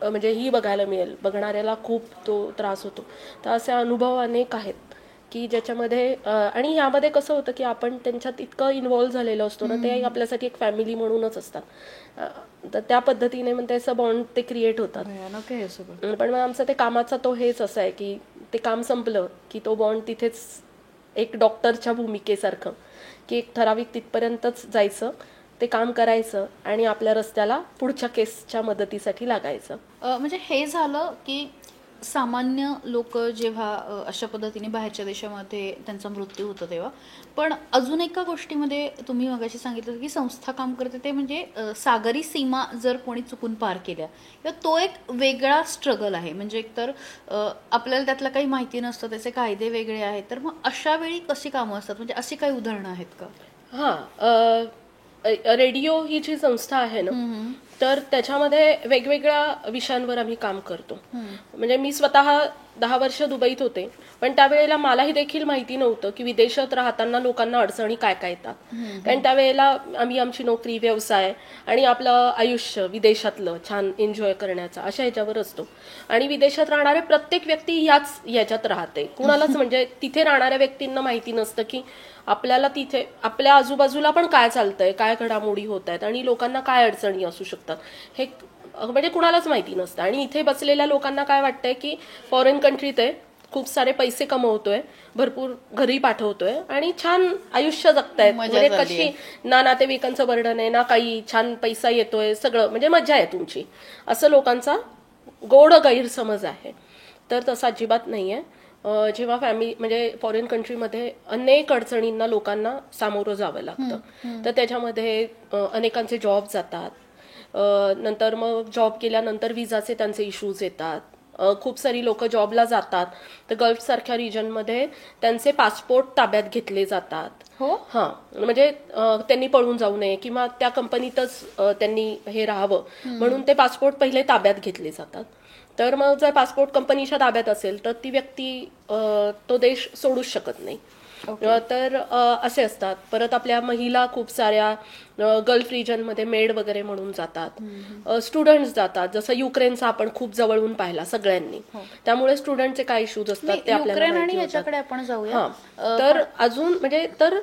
म्हणजे ही बघायला मिळेल, बघणाऱ्याला खूप तो त्रास होतो. तर असे अनुभव अनेक आहेत की ज्याच्यामध्ये आणि यामध्ये कसं होतं की आपण त्यांच्यात इतकं इन्व्हॉल्व्ह झालेलो असतो ना, ते आपल्यासाठी एक फॅमिली म्हणूनच असतात. तर त्या पद्धतीने म्हणजे असं बॉन्ड ते क्रिएट होतात. भयानक आहे हे सगळं. पण मग आमचा ते कामाचा तो हेच असं आहे की ते काम संपलं की तो बॉन्ड तिथेच एक डॉक्टरच्या भूमिकेसारखं, की एक ठराविक तिथपर्यंतच जायचं, ते काम करायचं आणि आपल्या रस्त्याला पुढच्या केसच्या मदतीसाठी लागायचं. म्हणजे हे झालं की सामान्य लोक जेव्हा अशा पद्धतीने बाहेरच्या देशामध्ये त्यांचा मृत्यू होतो तेव्हा. पण अजून एका गोष्टीमध्ये तुम्ही मगाशी सांगितलं की संस्था काम करते ते म्हणजे सागरी सीमा जर कोणी चुकून पार केल्या तर तो एक वेगळा स्ट्रगल आहे. म्हणजे एकतर आपल्याला त्यातलं काही माहिती नसतं, त्याचे कायदे वेगळे आहेत. तर मग अशा वेळी कशी कामं असतात, म्हणजे अशी काही उदाहरणं आहेत का? हां, रेडिओ ही जी संस्था आहे ना, तर त्याच्यामध्ये वेगवेगळ्या विषयांवर आम्ही काम करतो. म्हणजे मी स्वतः 10 वर्ष दुबईत होते, पण त्यावेळेला मलाही देखील माहिती नव्हतं की विदेशात राहताना लोकांना अडचणी काय काय येतात. कारण त्यावेळेला आम्ही आमची नोकरी, व्यवसाय आणि आपलं आयुष्य विदेशातलं छान एन्जॉय करण्याचा अशा ह्याच्यावर असतो. आणि विदेशात राहणारे प्रत्येक व्यक्ती याच्यात राहते. कुणालाच म्हणजे तिथे राहणाऱ्या व्यक्तींना माहिती नसतं की आपल्याला तिथे आपल्या आजूबाजूला पण काय चालतंय, काय घडामोडी होत आहेत आणि लोकांना काय अडचणी असू शकतात, हे म्हणजे कुणालाच माहिती नसतं. आणि इथे बसलेल्या लोकांना काय वाटतंय की फॉरेन कंट्रीत आहे, खूप सारे पैसे कमवतोय, भरपूर घरी पाठवतोय आणि छान आयुष्य जगतायत, म्हणजे कशी ना नातेवाईकांचं बर्डन आहे ना काही, छान पैसा येतोय, सगळं म्हणजे मजा आहे तुमची, असं लोकांचा गोड गैरसमज आहे. तर तसं अजिबात नाहीये. जेव्हा फॅमिली म्हणजे फॉरेन कंट्रीमध्ये अनेक अडचणींना लोकांना सामोरं जावं लागतं. तर त्याच्यामध्ये अनेकांचे जॉब जातात, नंतर मग जॉब केल्यानंतर विजाचे त्यांचे इश्यूज येतात. खूप सारी लोक जॉबला जातात तर गल्फ सारख्या रिजनमध्ये त्यांचे पासपोर्ट ताब्यात घेतले जातात. हो, हां, म्हणजे त्यांनी पळून जाऊ नये किंवा त्या कंपनीतच त्यांनी हे राहावं म्हणून ते पासपोर्ट पहिले ताब्यात घेतले जातात. तर मग जर पासपोर्ट कंपनीच्या ताब्यात असेल तर ती व्यक्ती तो देश सोडूच शकत नाही. तर असे असतात. परत आपल्या महिला खूप साऱ्या गल्फ रिजनमध्ये मेड वगैरे म्हणून जातात. स्टुडंट्स जातात, जसं युक्रेनचा आपण खूप जवळून पाहिला सगळ्यांनी. त्यामुळे स्टुडंटचे काय इश्यूज असतात ते आपल्याला माहिती होतात. आपण जाऊया. तर अजून म्हणजे तर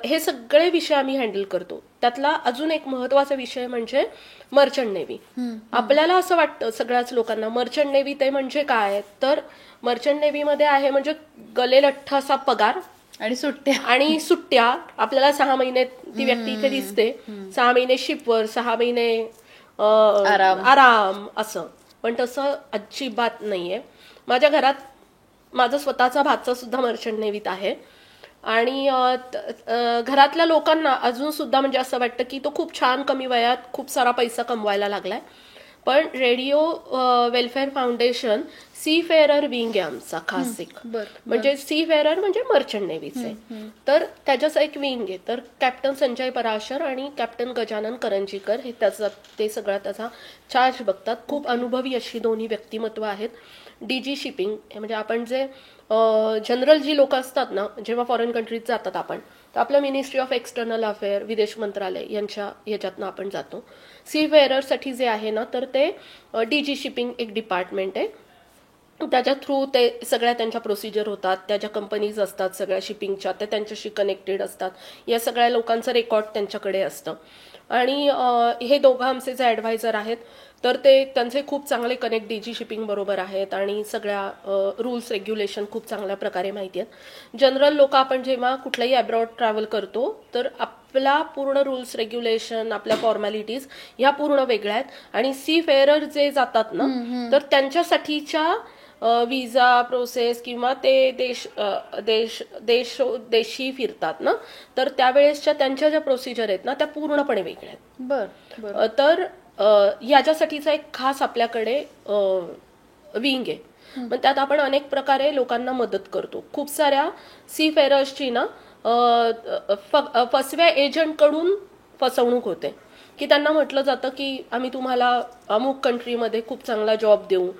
हे सगळे विषय आम्ही हँडल करतो. त्यातला अजून एक महत्वाचा विषय म्हणजे मर्चंट नेव्ही. आपल्याला असं वाटतं सगळ्याच लोकांना मर्चंट नेव्ही ते म्हणजे काय, तर मर्चंट नेव्हीमध्ये आहे म्हणजे गलेलठ्ठ असा पगार आणि सुट्ट्या. आपल्याला 6 महिने ती व्यक्ती इथे दिसते, 6 महिने शिपवर, 6 महिने आराम असं. पण तसं अजिबात नाहीये. माझ्या घरात माझा स्वतःचा भाचा सुद्धा मर्चंट नेव्हीत आहे आणि घरातल्या लोकांना अजून सुद्धा म्हणजे असं वाटतं की तो खूप छान कमी वयात खूप सारा पैसा कमवायला लागलाय. पण radio welfare foundation seafarer wing आहे आमचा खास एक. म्हणजे सी फेअरर म्हणजे मर्चंट नेव्हीचे. तर त्याच्याच एक विंग आहे. तर कॅप्टन संजय पराशर आणि कॅप्टन गजानन करंजीकर हे ते सगळा त्याचा चार्ज बघतात. खूप अनुभवी अशी दोन्ही व्यक्तिमत्व आहेत. डीजी शिपिंग म्हणजे आपण जे जनरल जी लोक असतात ना, जेव्हा फॉरेन कंट्रीत जातात आपण, तर आपलं मिनिस्ट्री ऑफ एक्सटर्नल अफेअर, विदेश मंत्रालय यांच्या ह्याच्यातनं आपण जातो. सी फेअररसाठी जे आहे ना, तर ते डीजी शिपिंग एक डिपार्टमेंट आहे. त्याच्या थ्रू ते सगळ्या त्यांच्या प्रोसिजर होतात. त्या ज्या कंपनीज असतात सगळ्या शिपिंगच्या त्या त्यांच्याशी कनेक्टेड असतात. या सगळ्या लोकांचं रेकॉर्ड त्यांच्याकडे असतं. आणि हे दोघं आमचे जे ॲडवायझर आहेत तर ते त्यांचे खूप चांगले कनेक्ट डीजी शिपिंग बरोबर आहेत आणि सगळ्या रूल्स रेग्युलेशन खूप चांगल्या प्रकारे माहिती आहेत. जनरल लोक आपण जेव्हा कुठलाही अब्रॉड ट्रॅव्हल करतो तर आपला पूर्ण रूल्स रेग्युलेशन, आपल्या फॉर्मॅलिटीज ह्या पूर्ण वेगळ्या आहेत. आणि सी फेअरर जे जातात ना, तर त्यांच्यासाठीच्या विजा प्रोसेस किंवा ते देशी फिरतात ना, तर त्यावेळेसच्या त्यांच्या ज्या प्रोसिजर आहेत ना त्या पूर्णपणे वेगळ्या आहेत. तर याच्यासाठीचा एक खास आपल्याकडे विंग आहे. मग त्यात आपण अनेक प्रकारे लोकांना मदत करतो. खूप साऱ्या सी फेअरर्सची ना फसव्या एजंटकडून फसवणूक होते की त्यांना म्हटलं जातं की आम्ही तुम्हाला अमुक कंट्रीमध्ये खूप चांगला जॉब देऊ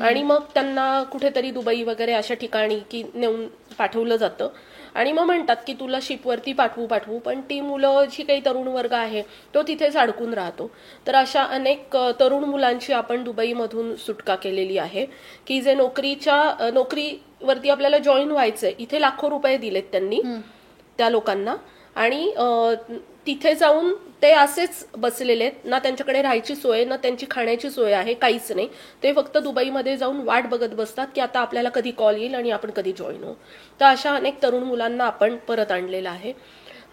आणि मग त्यांना कुठेतरी दुबई वगैरे अशा ठिकाणी की नेऊन पाठवलं जातं आणि मग म्हणतात की तुला शिपवरती पाठवू, पण ती मुलं जी काही तरुण वर्ग आहे तो तिथेच अडकून राहतो. तर अशा अनेक तरुण मुलांची आपण दुबईमधून सुटका केलेली आहे की जे नोकरीवरती आपल्याला जॉईन व्हायचंय, इथे लाखो रुपये दिलेत त्यांनी त्या लोकांना, आणि तिथे जाऊन ते असेच बसलेले आहेत, ना त्यांच्याकडे राहायची सोय ना त्यांची खाण्याची सोय आहे, काहीच नाही. ते फक्त दुबईमध्ये जाऊन वाट बघत बसतात की आता आपल्याला कधी कॉल येईल आणि आपण कधी जॉईन होऊ. तर अशा अनेक तरुण मुलांना आपण परत आणलेलं आहे.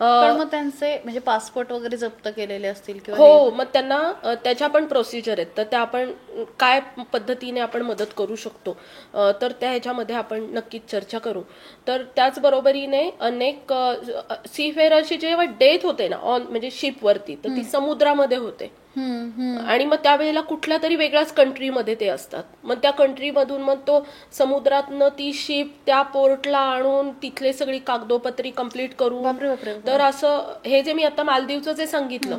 पण मग त्यांचे म्हणजे पासपोर्ट वगैरे जप्त केलेले असतील किंवा हो, मग त्यांना त्याच्या पण प्रोसिजर आहेत, तर त्या आपण काय पद्धतीने आपण मदत करू शकतो तर त्या ह्याच्यामध्ये आपण नक्कीच चर्चा करू. तर त्याचबरोबरीने अनेक सीफेअरची जेव्हा डेथ होते ना म्हणजे शिपवरती, तर ती समुद्रामध्ये होते. आणि मग त्यावेळेला कुठल्या तरी वेगळ्याच कंट्रीमध्ये ते असतात. मग त्या कंट्रीमधून मग तो समुद्रातनं ती शिप त्या पोर्टला आणून तिथले सगळी कागदोपत्री कंप्लीट करून, तर असं हे जे मी आता मालदीवचं जे सांगितलं,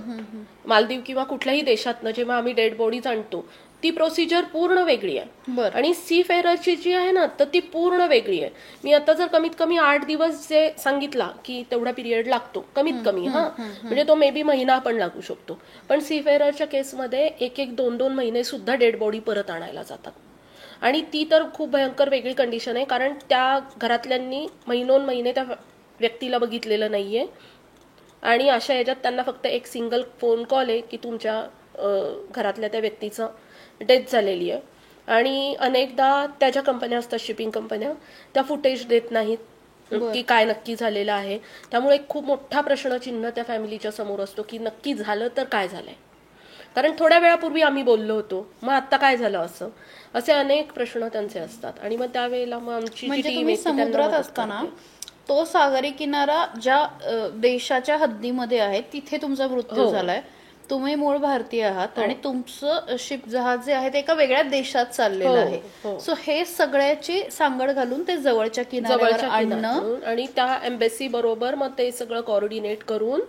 मालदीव किंवा कुठल्याही देशातनं जेव्हा आम्ही डेड बॉडीज आणतो ती प्रोसिजर पूर्ण वेगळी आहे. आणि सीफेअरची जी आहे ना तर ती पूर्ण वेगळी आहे. मी आता जर कमीत कमी 8 दिवस जे सांगितला की तेवढा पिरियड लागतो कमीत कमी, म्हणजे तो मे बी महिना पण लागू शकतो. पण सीफेअरच्या केसमध्ये 1-2 महिने सुद्धा डेड बॉडी परत आणायला जातात. आणि ती तर खूप भयंकर वेगळी कंडिशन आहे, कारण त्या घरातल्यांनी महिने त्या व्यक्तीला बघितलेलं नाहीये, आणि अशा ह्याच्यात त्यांना फक्त एक सिंगल फोन कॉल आहे की तुमच्या घरातल्या त्या व्यक्तीचं डेथ झालेली आहे. आणि अनेकदा त्याच्या कंपन्या असतात, शिपिंग कंपन्या, त्या फुटेज देत नाहीत की काय नक्की झालेलं आहे. त्यामुळे एक खूप मोठा प्रश्नचिन्ह त्या फॅमिलीच्या समोर असतो की नक्की झालं तर काय झालंय, कारण थोड्या वेळापूर्वी आम्ही बोललो होतो, मग आता काय झालं, असे अनेक प्रश्न त्यांचे असतात. आणि मग त्यावेळेला मग आमची जी टीम समुद्रात असताना तो सागरी किनारा ज्या देशाच्या हद्दीमध्ये आहे तिथे तुमचा मृत्यू झालाय, तुम्ही मूळ भारतीय आहात आणि तुमचं शिप जहाज जे आहे ते एका वेगळ्या देशात चाललेलं आहे. सो हे सगळ्याची सांगड घालून ते जवळच्या किनाऱ्यावर आणणं आणि त्या एम्बेसी बरोबर मग ते सगळं कोऑर्डिनेट करून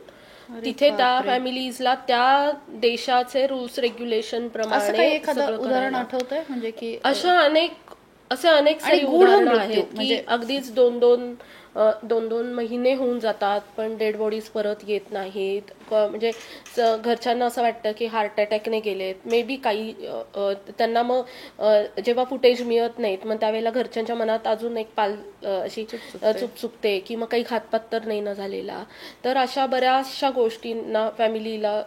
तिथे त्या फॅमिलीजला त्या देशाचे रूल्स रेग्युलेशन प्रमाणे एखादं उदाहरण आठवतंय म्हणजे की असे अनेक सारी उदाहरणं आहेत की अगदीच 2-2 महिने होऊन जातात पण डेड बॉडीज परत येत नाहीत. म्हणजे घरच्यांना असं वाटतं की हार्ट अटॅकने गेलेत, मे बी काही त्यांना मग जेव्हा फुटेज मिळत नाहीत मग त्यावेळेला घरच्यांच्या मनात अजून एक अशी चुकचुकते की मग काही घातपात तर नाही ना झालेला. तर अशा बऱ्याचशा गोष्टींना फॅमिलीला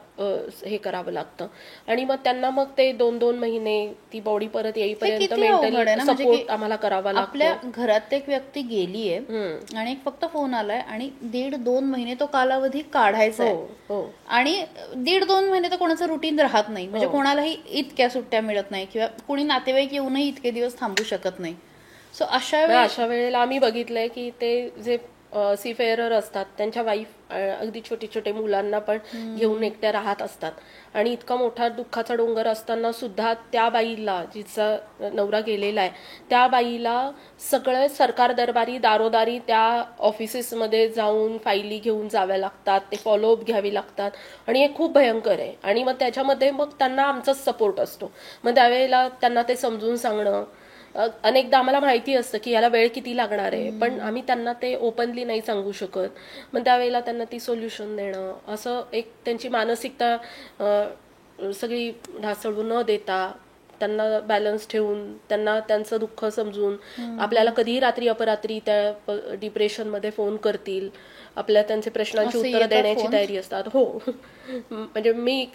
हे करावं लागतं. आणि मग त्यांना मग ते 2-2 महिने ती बॉडी परत येईपर्यंत मेंटली सपोर्ट आम्हाला करावा लागतो. आपल्या घरात एक व्यक्ती गेलीये आणि एक फक्त फोन आलाय आणि 1.5-2 महिने तो कालावधी काढायचा आहे. आणि 1.5-2 महिने तर कोणाचं रुटीन राहत नाही, म्हणजे कोणालाही इतक्या सुट्ट्या मिळत नाही किंवा कोणी नातेवाईक येऊनही इतके दिवस थांबू शकत नाही. सो अशा वेळेला आम्ही बघितलंय की ते जे सीफेअरर असतात त्यांच्या वाईफ अगदी छोटे मुलांना पण घेऊन एकट्या राहत असतात. आणि इतका मोठा दुःखाचा डोंगर असताना सुद्धा त्या बाईला, जिचा नवरा गेलेला आहे, त्या बाईला सगळे सरकार दरबारी दारोदारी त्या ऑफिसेसमध्ये जाऊन फायली घेऊन जाव्या लागतात, ते फॉलोअप घ्यावी लागतात. आणि हे खूप भयंकर आहे. आणि मग त्याच्यामध्ये मग त्यांना आमचाच सपोर्ट असतो. मग त्यावेळेला त्यांना ते समजून सांगणं, अनेकदा आम्हाला माहिती असतं की याला वेळ किती लागणार आहे, पण आम्ही त्यांना ते ओपनली नाही सांगू शकत. मग त्यावेळेला त्यांना ती सोल्युशन देणं, असं एक त्यांची मानसिकता सगळी ढासळू न देता त्यांना बॅलन्स ठेवून त्यांना त्यांचं दुःख समजून आपल्याला कधीही रात्री अपरात्री त्या डिप्रेशनमध्ये फोन करतील, आपल्या त्यांचे प्रश्नांची उत्तरं देण्याची तयारी असतात. हो, म्हणजे मी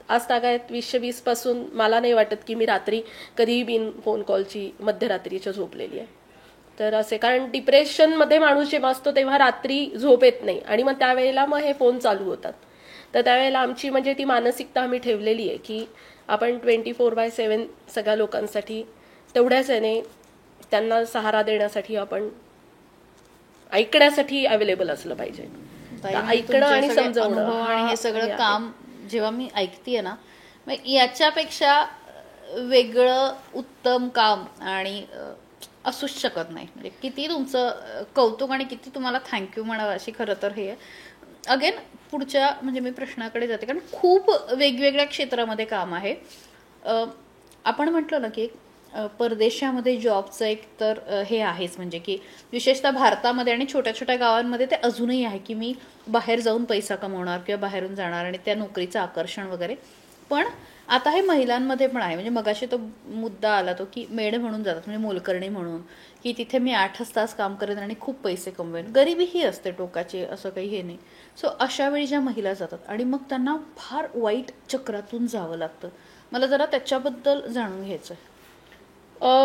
आज तागायत 2020 पासून मला नाही वाटत की मी रात्री कधीही बिन फोन कॉलची मध्यरात्रीच्या झोपलेली आहे. तर असे, कारण डिप्रेशनमध्ये माणूस जेव्हा असतो तेव्हा रात्री झोप येत नाही आणि मग त्यावेळेला मग हे फोन चालू होतात. तर त्यावेळेला आमची म्हणजे ती मानसिकता आम्ही ठेवलेली आहे की आपण 24/7 सगळ्या लोकांसाठी तेवढ्याच याने त्यांना सहारा देण्यासाठी आपण ऐकण्यासाठी अवेलेबल असलं पाहिजे. ऐकणं आणि समजवणं आणि हे सगळं काम जेव्हा मी ऐकतेय ना, याच्यापेक्षा वेगळं उत्तम काम आणि असूच शकत नाही. म्हणजे किती तुमचं कौतुक आणि किती तुम्हाला थँक्यू म्हणावं अशी खरं तर हे. अगेन पुढच्या म्हणजे मी प्रश्नाकडे जाते, कारण खूप वेगवेगळ्या क्षेत्रामध्ये काम आहे. आपण म्हटलं ना की परदेशामध्ये जॉबचं एक तर हे आहेच, म्हणजे की विशेषतः भारतामध्ये आणि छोट्या छोट्या गावांमध्ये ते अजूनही आहे की मी बाहेर जाऊन पैसा कमवणार किंवा बाहेरून जाणार आणि त्या नोकरीचं आकर्षण वगैरे. पण आता हे महिलांमध्ये पण आहे. म्हणजे मगाशी तो मुद्दा आला तो की मेड म्हणून जातात, म्हणजे मोलकरणी म्हणून, की तिथे मी 8च तास काम करेन आणि खूप पैसे कमवेन. गरिबीही असते टोकाची, असं काही हे नाही. सो अशा वेळी ज्या महिला जातात आणि मग त्यांना फार वाईट चक्रातून जावं लागतं, मला जरा त्याच्याबद्दल जाणून घ्यायचं आहे.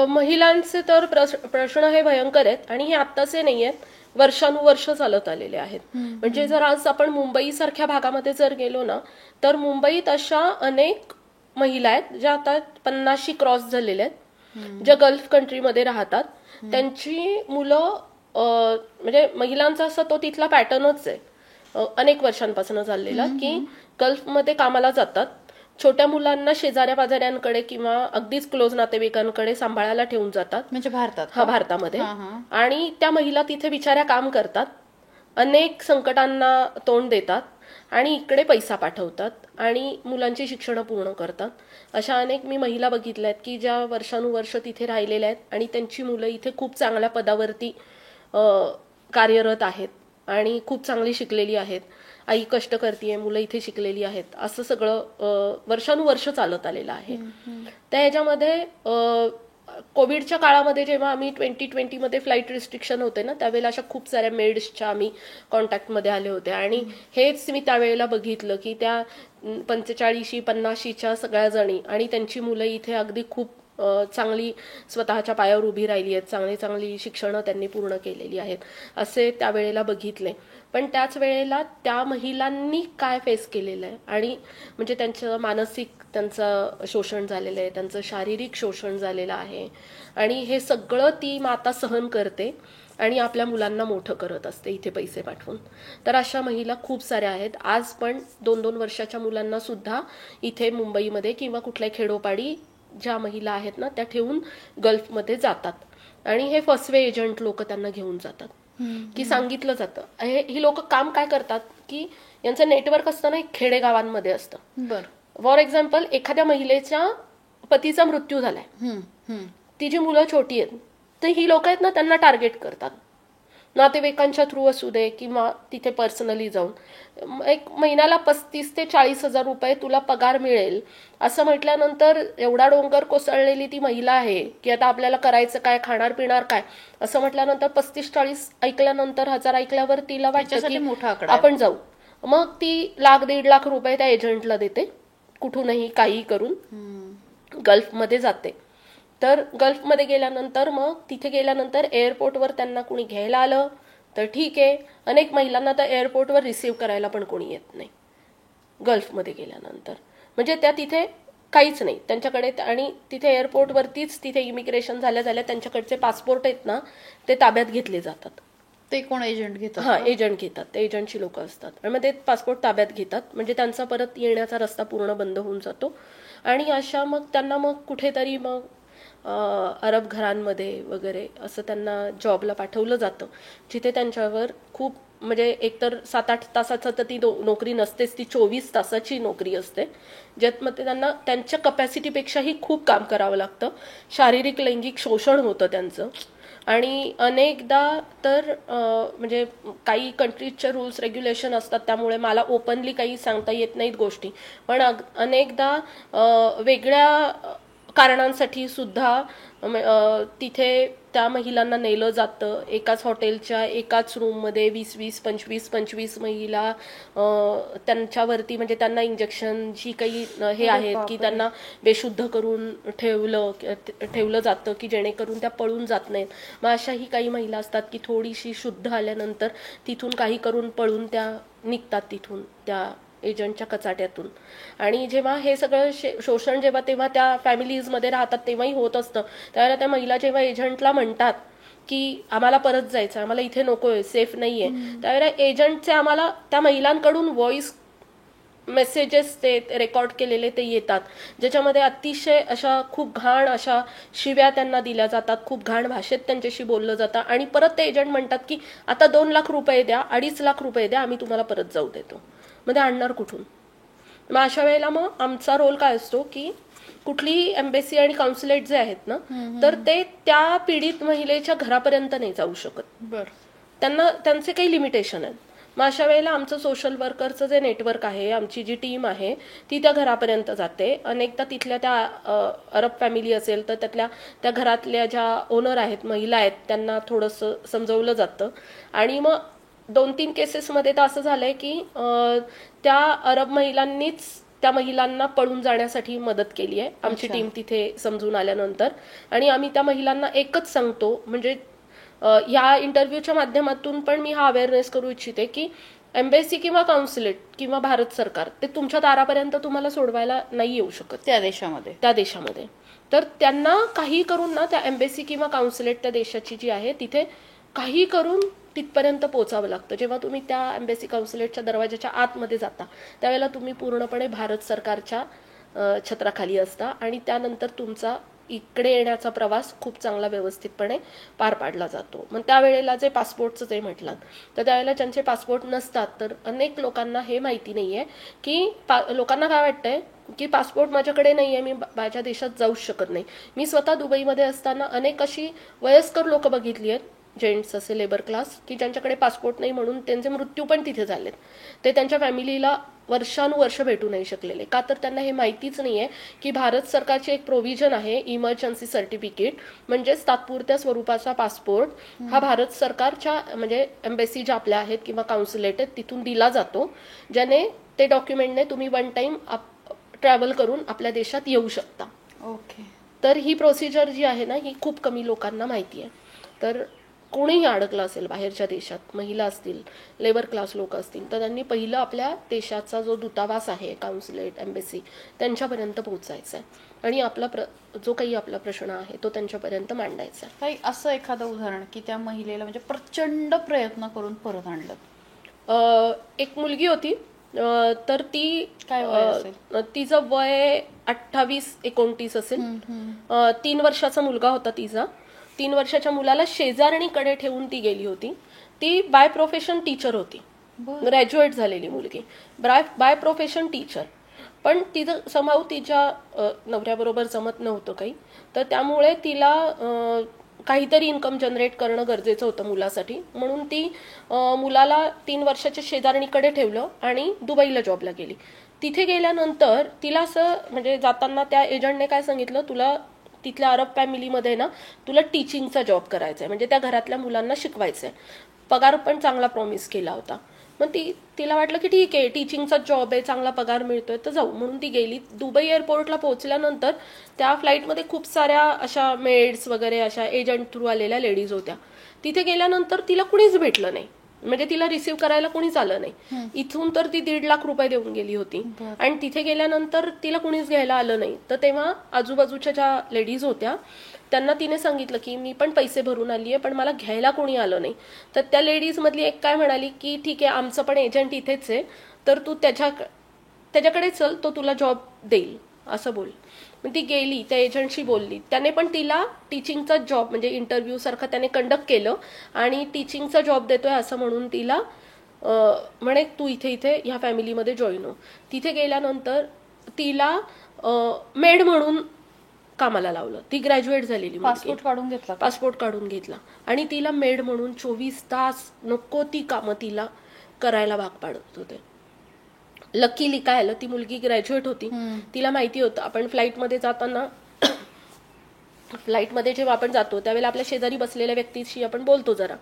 महिलांचे तर प्रश्न हे भयंकर आहेत आणि हे आत्ताचे नाही आहेत, वर्षानुवर्ष चालत आलेले आहेत. म्हणजे जर आज आपण मुंबई सारख्या भागामध्ये जर गेलो ना, तर मुंबईत अशा अनेक महिला आहेत ज्या आता 50शी क्रॉस झालेल्या आहेत, ज्या गल्फ कंट्रीमध्ये राहतात. त्यांची मुलं म्हणजे महिलांचा असा तो तिथला पॅटर्नच आहे अनेक वर्षांपासून चाललेला, की गल्फमध्ये कामाला जातात, छोट्या मुलांना शेजाऱ्या पाजाऱ्यांकडे किंवा अगदीच क्लोज नातेवाईकांकडे सांभाळायला ठेवून जातात. म्हणजे भारतात? हा, भारतामध्ये. आणि त्या महिला तिथे बिचाऱ्या काम करतात, अनेक संकटांना तोंड देतात आणि इकडे पैसा पाठवतात आणि मुलांची शिक्षण पूर्ण करतात. अशा अनेक मी महिला बघितल्या आहेत की ज्या वर्षानुवर्ष तिथे राहिलेल्या आहेत आणि त्यांची मुलं इथे खूप चांगल्या पदावरती कार्यरत आहेत आणि खूप चांगली शिकलेली आहेत. आई कष्ट करतीये, मुलं इथे शिकलेली आहेत, असं सगळं वर्षानुवर्ष चालत आलेलं आहे. त्या ह्याच्यामध्ये कोविडच्या काळामध्ये जेव्हा आम्ही 2020 फ्लाईट रिस्ट्रिक्शन होते ना, त्यावेळेला अशा खूप साऱ्या मेड्सच्या आम्ही कॉन्टॅक्टमध्ये आले होते आणि हेच मी त्यावेळेला बघितलं की त्या 45-50च्या सगळ्या जणी आणि त्यांची मुलं इथे अगदी खूप चांगली स्वतःच्या पायावर उभी राहिली आहेत, चांगली चांगली शिक्षणं त्यांनी पूर्ण केलेली आहेत, असे त्यावेळेला बघितले. पण त्याच वेळेला त्या महिलांनी काय फेस केलेलं आहे आणि म्हणजे त्यांचं मानसिक त्यांचं शोषण झालेलं आहे, त्यांचं शारीरिक शोषण झालेलं आहे आणि हे सगळं ती माता सहन करते आणि आपल्या मुलांना मोठं करत असते इथे पैसे पाठवून. तर अशा महिला खूप साऱ्या आहेत. आज पण 2-2 वर्षाच्या मुलांना सुद्धा इथे मुंबईमध्ये किंवा कुठल्या खेडोपाडी ज्या महिला आहेत ना, त्या ठेवून गल्फमध्ये जातात आणि हे फसवे एजंट लोक त्यांना घेऊन जातात. की सांगितलं जातं, ही लोक काम काय करतात की यांचं नेटवर्क असतं ना, खेडेगावांमध्ये असतं. बरं. फॉर एक्झाम्पल, एखाद्या महिलेच्या पतीचा मृत्यू झालाय, तिची मुलं छोटी आहेत, तर ही लोक आहेत ना, त्यांना टार्गेट करतात. नातेवाईकांच्या थ्रू असू दे किंवा तिथे पर्सनली जाऊन एक महिन्याला 35,000 ते 40,000 रुपये तुला पगार मिळेल असं म्हटल्यानंतर एवढा डोंगर कोसळलेली ती महिला आहे की आता आपल्याला करायचं काय, खाणार पिणार काय, असं म्हटल्यानंतर 35-40 ऐकल्यानंतर, 1000 ऐकल्यावर तिला वाटतं की आपण जाऊ. मग ती 1,00,000-1.5 लाख रुपये त्या एजंटला देते, कुठूनही काही करून गल्फमध्ये जाते. तर गल्फमध्ये गेल्यानंतर मग तिथे गेल्यानंतर एअरपोर्टवर त्यांना कुणी घ्यायला आलं तर ठीक आहे. अनेक महिलांना तर एअरपोर्टवर रिसीव्ह करायला पण कोणी येत नाही गल्फमध्ये गेल्यानंतर. म्हणजे त्या तिथे काहीच नाही त्यांच्याकडे. आणि तिथे एअरपोर्टवरतीच तिथे इमिग्रेशन झाल्या त्यांच्याकडचे पासपोर्ट आहेत ना, ते ताब्यात घेतले जातात. ते कोण एजंट घेतात? हा, एजंट घेतात. ते एजंटची लोक असतात आणि मग ते पासपोर्ट ताब्यात घेतात. म्हणजे त्यांचा परत येण्याचा रस्ता पूर्ण बंद होऊन जातो. आणि अशा मग त्यांना मग कुठेतरी मग अरब घरांमध्ये वगैरे असं त्यांना जॉबला पाठवलं जातं, जिथे त्यांच्यावर खूप म्हणजे एकतर 7-8 तासाचं तर ती नोकरी नसतेच, ती 24 तासाची नोकरी असते, ज्यात मग त्यांना त्यांच्या कपॅसिटीपेक्षाही खूप काम करावं लागतं. शारीरिक लैंगिक शोषण होतं त्यांचं. आणि अनेकदा तर म्हणजे काही कंट्रीजचे रूल्स रेग्युलेशन असतात, त्यामुळे मला ओपनली काही सांगता येत नाहीत गोष्टी, पण अनेकदा वेगळ्या कारणांसाठी सुद्धा तिथे त्या महिलांना नेलं जातं. एकाच हॉटेलच्या एकाच रूममध्ये 20-20, 25-25 महिला त्यांच्यावरती, म्हणजे त्यांना इंजेक्शन जी काही हे आहेत की त्यांना बेशुद्ध करून ठेवलं जातं की जेणेकरून त्या पळून जात नाहीत. मग अशाही काही महिला असतात की थोडीशी शुद्ध आल्यानंतर तिथून काही करून पळून त्या निघतात तिथून त्या एजंटच्या कचाट्यातून. आणि जेव्हा हे सगळं शोषण जेव्हा तेव्हा त्या फॅमिलीजमध्ये राहतात तेव्हाही होत असतं, त्यावेळेला त्या महिला जेव्हा एजंटला म्हणतात की आम्हाला परत जायचं, आम्हाला इथे नकोय, सेफ नाहीये, त्यावेळेला एजंटचे आम्हाला त्या महिलांकडून व्हॉइस मेसेजेस ते रेकॉर्ड केलेले ते येतात, ज्याच्यामध्ये अतिशय अशा खूप घाण अशा शिव्या त्यांना दिल्या जातात, खूप घाण भाषेत त्यांच्याशी बोललं जातं. आणि परत ते एजंट म्हणतात की आता 2 लाख रुपये द्या, 2.5 लाख रुपये द्या, आम्ही तुम्हाला परत जाऊ देतो. मध्ये आणणार कुठून? मग अशा वेळेला मग आमचा रोल काय असतो की कुठलीही एम्बेसी आणि कॉन्सुलेट जे आहेत ना, तर ते त्या पीडित महिलेच्या घरापर्यंत नाही जाऊ शकत. बरं. त्यांना त्यांचे काही लिमिटेशन आहेत. मग अशा वेळेला आमचं सोशल वर्करचं जे नेटवर्क आहे, आमची जी टीम आहे ती त्या घरापर्यंत जाते. अनेकदा तिथल्या त्या अरब फॅमिली असेल तर त्या घरातल्या ज्या ओनर आहेत, महिला आहेत, त्यांना थोडंसं समजवलं जातं. आणि मग 2-3 केसेसमध्ये तर असं झालंय की त्या अरब महिलांनीच त्या महिलांना पळून जाण्यासाठी मदत केली आहे आमची टीम तिथे समजून आल्यानंतर. आणि आम्ही त्या महिलांना एकच सांगतो, म्हणजे या इंटरव्ह्यूच्या माध्यमातून पण मी हा अवेअरनेस करू इच्छिते की एम्बेसी किंवा कॉन्सुलेट किंवा भारत सरकार ते तुमच्या दारापर्यंत तुम्हाला सोडवायला नाही येऊ शकत त्या देशामध्ये. तर त्यांना काही करून ना, त्या एम्बेसी किंवा कॉन्सुलेट त्या देशाची जी आहे तिथे काही करून तिथपर्यंत पोहोचावं लागतं. जेव्हा तुम्ही त्या एम्बेसी कॉन्सुलेटच्या दरवाजाच्या आतमध्ये जाता त्यावेळेला तुम्ही पूर्णपणे भारत सरकारच्या छत्राखाली असता आणि त्यानंतर तुमचा इकडे येण्याचा प्रवास खूप चांगला व्यवस्थितपणे पार पाडला जातो. मग त्यावेळेला जे पासपोर्टचं जे म्हटलं, तर त्यावेळेला ज्यांचे पासपोर्ट नसतात, तर अनेक लोकांना हे माहिती नाहीये की लोकांना काय वाटतंय की पासपोर्ट माझ्याकडे नाहीये, मी माझ्या देशात जाऊच शकत नाही. मी स्वतः दुबईमध्ये असताना अनेक अशी वयस्कर लोक बघितली आहेत, जेंट्स असे लेबर क्लास, की ज्यांच्याकडे पासपोर्ट नाही म्हणून त्यांचे मृत्यू पण तिथे झालेत. ते त्यांच्या फॅमिलीला वर्षानुवर्ष भेटू नाही शकलेले. का तर त्यांना हे माहितीच नाहीये की भारत सरकारची एक प्रोव्हिजन आहे, इमर्जन्सी सर्टिफिकेट, म्हणजेच तात्पुरत्या स्वरूपाचा पासपोर्ट हा भारत सरकारच्या म्हणजे एम्बेसी ज्या आपल्या आहेत किंवा कॉन्सुलेट आहेत तिथून दिला जातो, ज्याने ते डॉक्युमेंटने तुम्ही वन टाइम ट्रॅव्हल करून आपल्या देशात येऊ शकता. ओके. तर ही प्रोसिजर जी आहे ना, ही खूप कमी लोकांना माहिती आहे. तर कोणीही अडकलं असेल बाहेरच्या देशात, महिला असतील, लेबर क्लास लोक असतील, तर त्यांनी पहिलं आपल्या देशाचा जो दूतावास आहे, कॉन्सुलेट, एम्बेसी, त्यांच्यापर्यंत पोहोचायचं आहे आणि जो काही आपला प्रश्न आहे तो त्यांच्यापर्यंत मांडायचा आहे. काही असं एखादं उदाहरण की त्या महिलेला म्हणजे प्रचंड प्रयत्न करून परत आणलं? एक मुलगी होती, तर ती काय वय असेल? तिचं वय 28-29 असेल. 3 वर्षाचा मुलगा होता तिचा. 3 वर्षाच्या मुलाला शेजारणीकडे ठेवून ती गेली होती. ती बाय प्रोफेशन टीचर होती, ग्रॅज्युएट झालेली मुलगी, बाय प्रोफेशन टीचर. पण तिचं समाव तिच्या नवऱ्याबरोबर जमत नव्हतं काही, तर त्यामुळे तिला काहीतरी इन्कम जनरेट करणं गरजेचं होतं मुलासाठी. म्हणून ती मुलाला 3 वर्षाच्या शेजारणीकडे ठेवलं आणि दुबईला जॉबला गेली. तिथे गेल्यानंतर तिला असं म्हणजे जाताना त्या एजंटने काय सांगितलं, तुला तिथल्या अरब फॅमिलीमध्ये ना तुला टीचिंगचा जॉब करायचा आहे, म्हणजे त्या घरातल्या मुलांना शिकवायचं आहे. पगार पण चांगला प्रॉमिस केला होता. मग तिला वाटलं की ठीक आहे, टीचिंगचा जॉब आहे, चांगला पगार मिळतोय, तर जाऊ म्हणून ती गेली. दुबई एअरपोर्टला पोहोचल्यानंतर त्या फ्लाईटमध्ये खूप साऱ्या अशा मेड्स वगैरे अशा एजंट थ्रू आलेल्या लेडीज होत्या. तिथे गेल्यानंतर तिला कुणीच भेटलं नाही, म्हणजे तिला रिसीव्ह करायला कुणीच आलं नाही. इथून तर ती 1.5 लाख रुपये देऊन गेली होती आणि तिथे गेल्यानंतर तिला कुणीच घ्यायला आलं नाही. तर तेव्हा आजूबाजूच्या ज्या लेडीज होत्या त्यांना तिने सांगितलं की मी पण पैसे भरून आली आहे, पण मला घ्यायला कोणी आलं नाही. तर त्या लेडीज मधली एक काय म्हणाली की ठीक आहे, आमचं पण एजंट इथेच आहे, तर तू त्याच्याकडे चल, तो तुला जॉब देईल असं बोल. मग ती गेली, त्या एजंटशी बोलली. त्याने पण तिला टीचिंगचा जॉब म्हणजे इंटरव्ह्यू सारखं त्याने कंडक्ट केलं आणि टीचिंगचा जॉब देतोय असं म्हणून तिला म्हणे तू इथे ह्या फॅमिलीमध्ये जॉईन हो. तिथे गेल्यानंतर तिला मेड म्हणून कामाला लावलं. ती ग्रॅज्युएट झालेली, पासपोर्ट काढून घेतला आणि तिला मेड म्हणून 24 तास नको ती कामं तिला करायला भाग पाडत होते. लकीली काय आलं, ती मुलगी ग्रॅज्युएट होती, तिला माहिती होतं आपण फ्लाईटमध्ये जाताना फ्लाईटमध्ये जेव्हा आपण जातो त्यावेळेला आपल्या शेजारी बसलेल्या व्यक्तीशी आपण बोलतो जरा,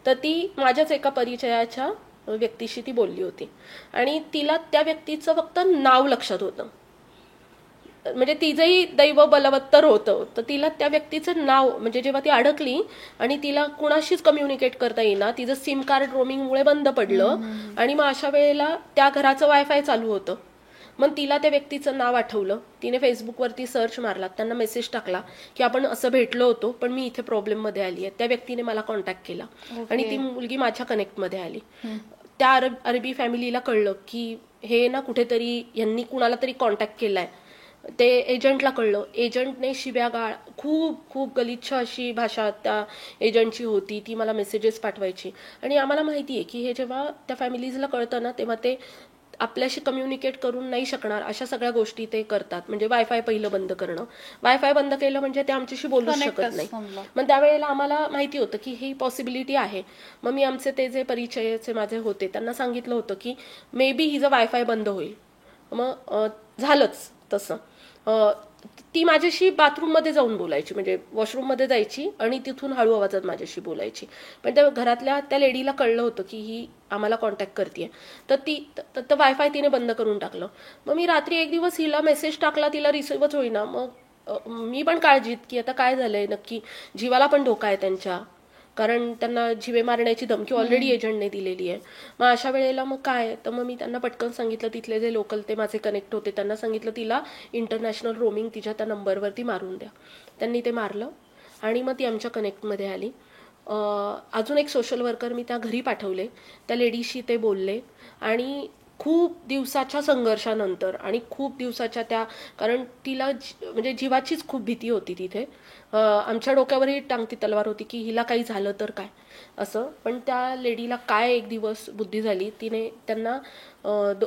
तर ती माझ्याच एका परिचयाच्या व्यक्तीशी ती बोलली होती आणि तिला त्या व्यक्तीचं फक्त नाव लक्षात होतं, म्हणजे तिचंही दैव बलवत्तर होतं. तर तिला त्या व्यक्तीचं नाव म्हणजे जेव्हा ती अडकली आणि तिला कुणाशीच कम्युनिकेट करता येईना, तिचं सिम कार्ड रोमिंगमुळे बंद पडलं आणि मग अशा वेळेला त्या घराचं वायफाय चालू होतं. मग तिला त्या व्यक्तीचं नाव आठवलं, तिने फेसबुकवरती सर्च मारला, त्यांना मेसेज टाकला की आपण असं भेटलो होतो पण मी इथे प्रॉब्लेममध्ये आली आहे. त्या व्यक्तीने मला कॉन्टॅक्ट केला आणि ती मुलगी माझ्या कनेक्टमध्ये आली. त्या अरबी फॅमिलीला कळलं की हे ना कुठेतरी यांनी कुणाला तरी कॉन्टॅक्ट केलाय. ते एजंटला कळलं. एजंटने शिव्यागाळ, खूप खूप गलिच्छ अशी भाषा त्या एजंटची होती. ती मला मेसेजेस पाठवायची आणि आम्हाला माहिती आहे की हे जेव्हा त्या फॅमिलीजला कळतं ना तेव्हा ते आपल्याशी कम्युनिकेट करून नाही शकणार अशा सगळ्या गोष्टी ते करतात. म्हणजे वायफाय पहिलं बंद करणं, वायफाय बंद केलं म्हणजे ते आमच्याशी बोलू शकत नाही. मग त्यावेळेला आम्हाला माहिती होतं की ही पॉसिबिलिटी आहे. मग मी आमचे ते जे परिचयाचे माझे होते त्यांना सांगितलं होतं की मे बी हिचं वायफाय बंद होईल. मग झालंच तसं. ती माझ्याशी बाथरूममध्ये जाऊन बोलायची, म्हणजे वॉशरूममध्ये जायची आणि तिथून हळू आवाजात माझ्याशी बोलायची. पण त्या घरातल्या त्या लेडीला कळलं होतं की ही आम्हाला कॉन्टॅक्ट करते, तर वायफाय तिने बंद करून टाकलं. मग मी रात्री एक दिवस हिला मेसेज टाकला, तिला रिसिव्हच होईना. मग मी पण काळजीत की आता काय झालंय नक्की, जीवाला पण धोका आहे त्यांच्या, कारण त्यांना जीवे मारण्याची धमकी ऑलरेडी एजंटने दिलेली आहे. मग अशा वेळेला मग काय, तर मग मी त्यांना पटकन सांगितलं, तिथले जे लोकल ते माझे कनेक्ट होते त्यांना सांगितलं तिला इंटरनॅशनल रोमिंग तिच्या त्या नंबरवरती मारून द्या. त्यांनी ते मारलं आणि मग ती आमच्या कनेक्टमध्ये आली. अजून एक सोशल वर्कर मी त्या घरी पाठवले, त्या लेडीशी ते बोलले आणि खूप दिवसाच्या संघर्षानंतर आणि खूप दिवसाच्या त्या, कारण तिला म्हणजे जीवाचीच खूप भीती होती तिथे. आमच्या डोक्यावरही टांगती तलवार होती की हिला काही झालं तर काय असं. पण त्या लेडीला काय एक दिवस बुद्धी झाली, तिने त्यांना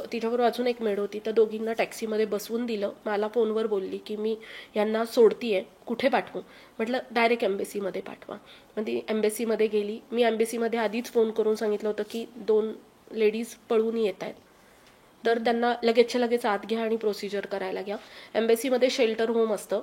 तिच्याबरोबर अजून एक मेड होती, त्या दोघींना टॅक्सीमध्ये बसवून दिलं. मला फोनवर बोलली की मी यांना सोडतीये, कुठे पाठवू. म्हटलं डायरेक्ट एम्बेसीमध्ये पाठवा. मग ती एम्बेसीमध्ये गेली. मी एम्बेसीमध्ये आधीच फोन करून सांगितलं होतं की 2 लेडीज पळून येत आहेत, तर त्यांना लगेचच्या लगेच आत घ्या आणि प्रोसिजर करायला घ्या. एम्बेसीमध्ये शेल्टर होम असतं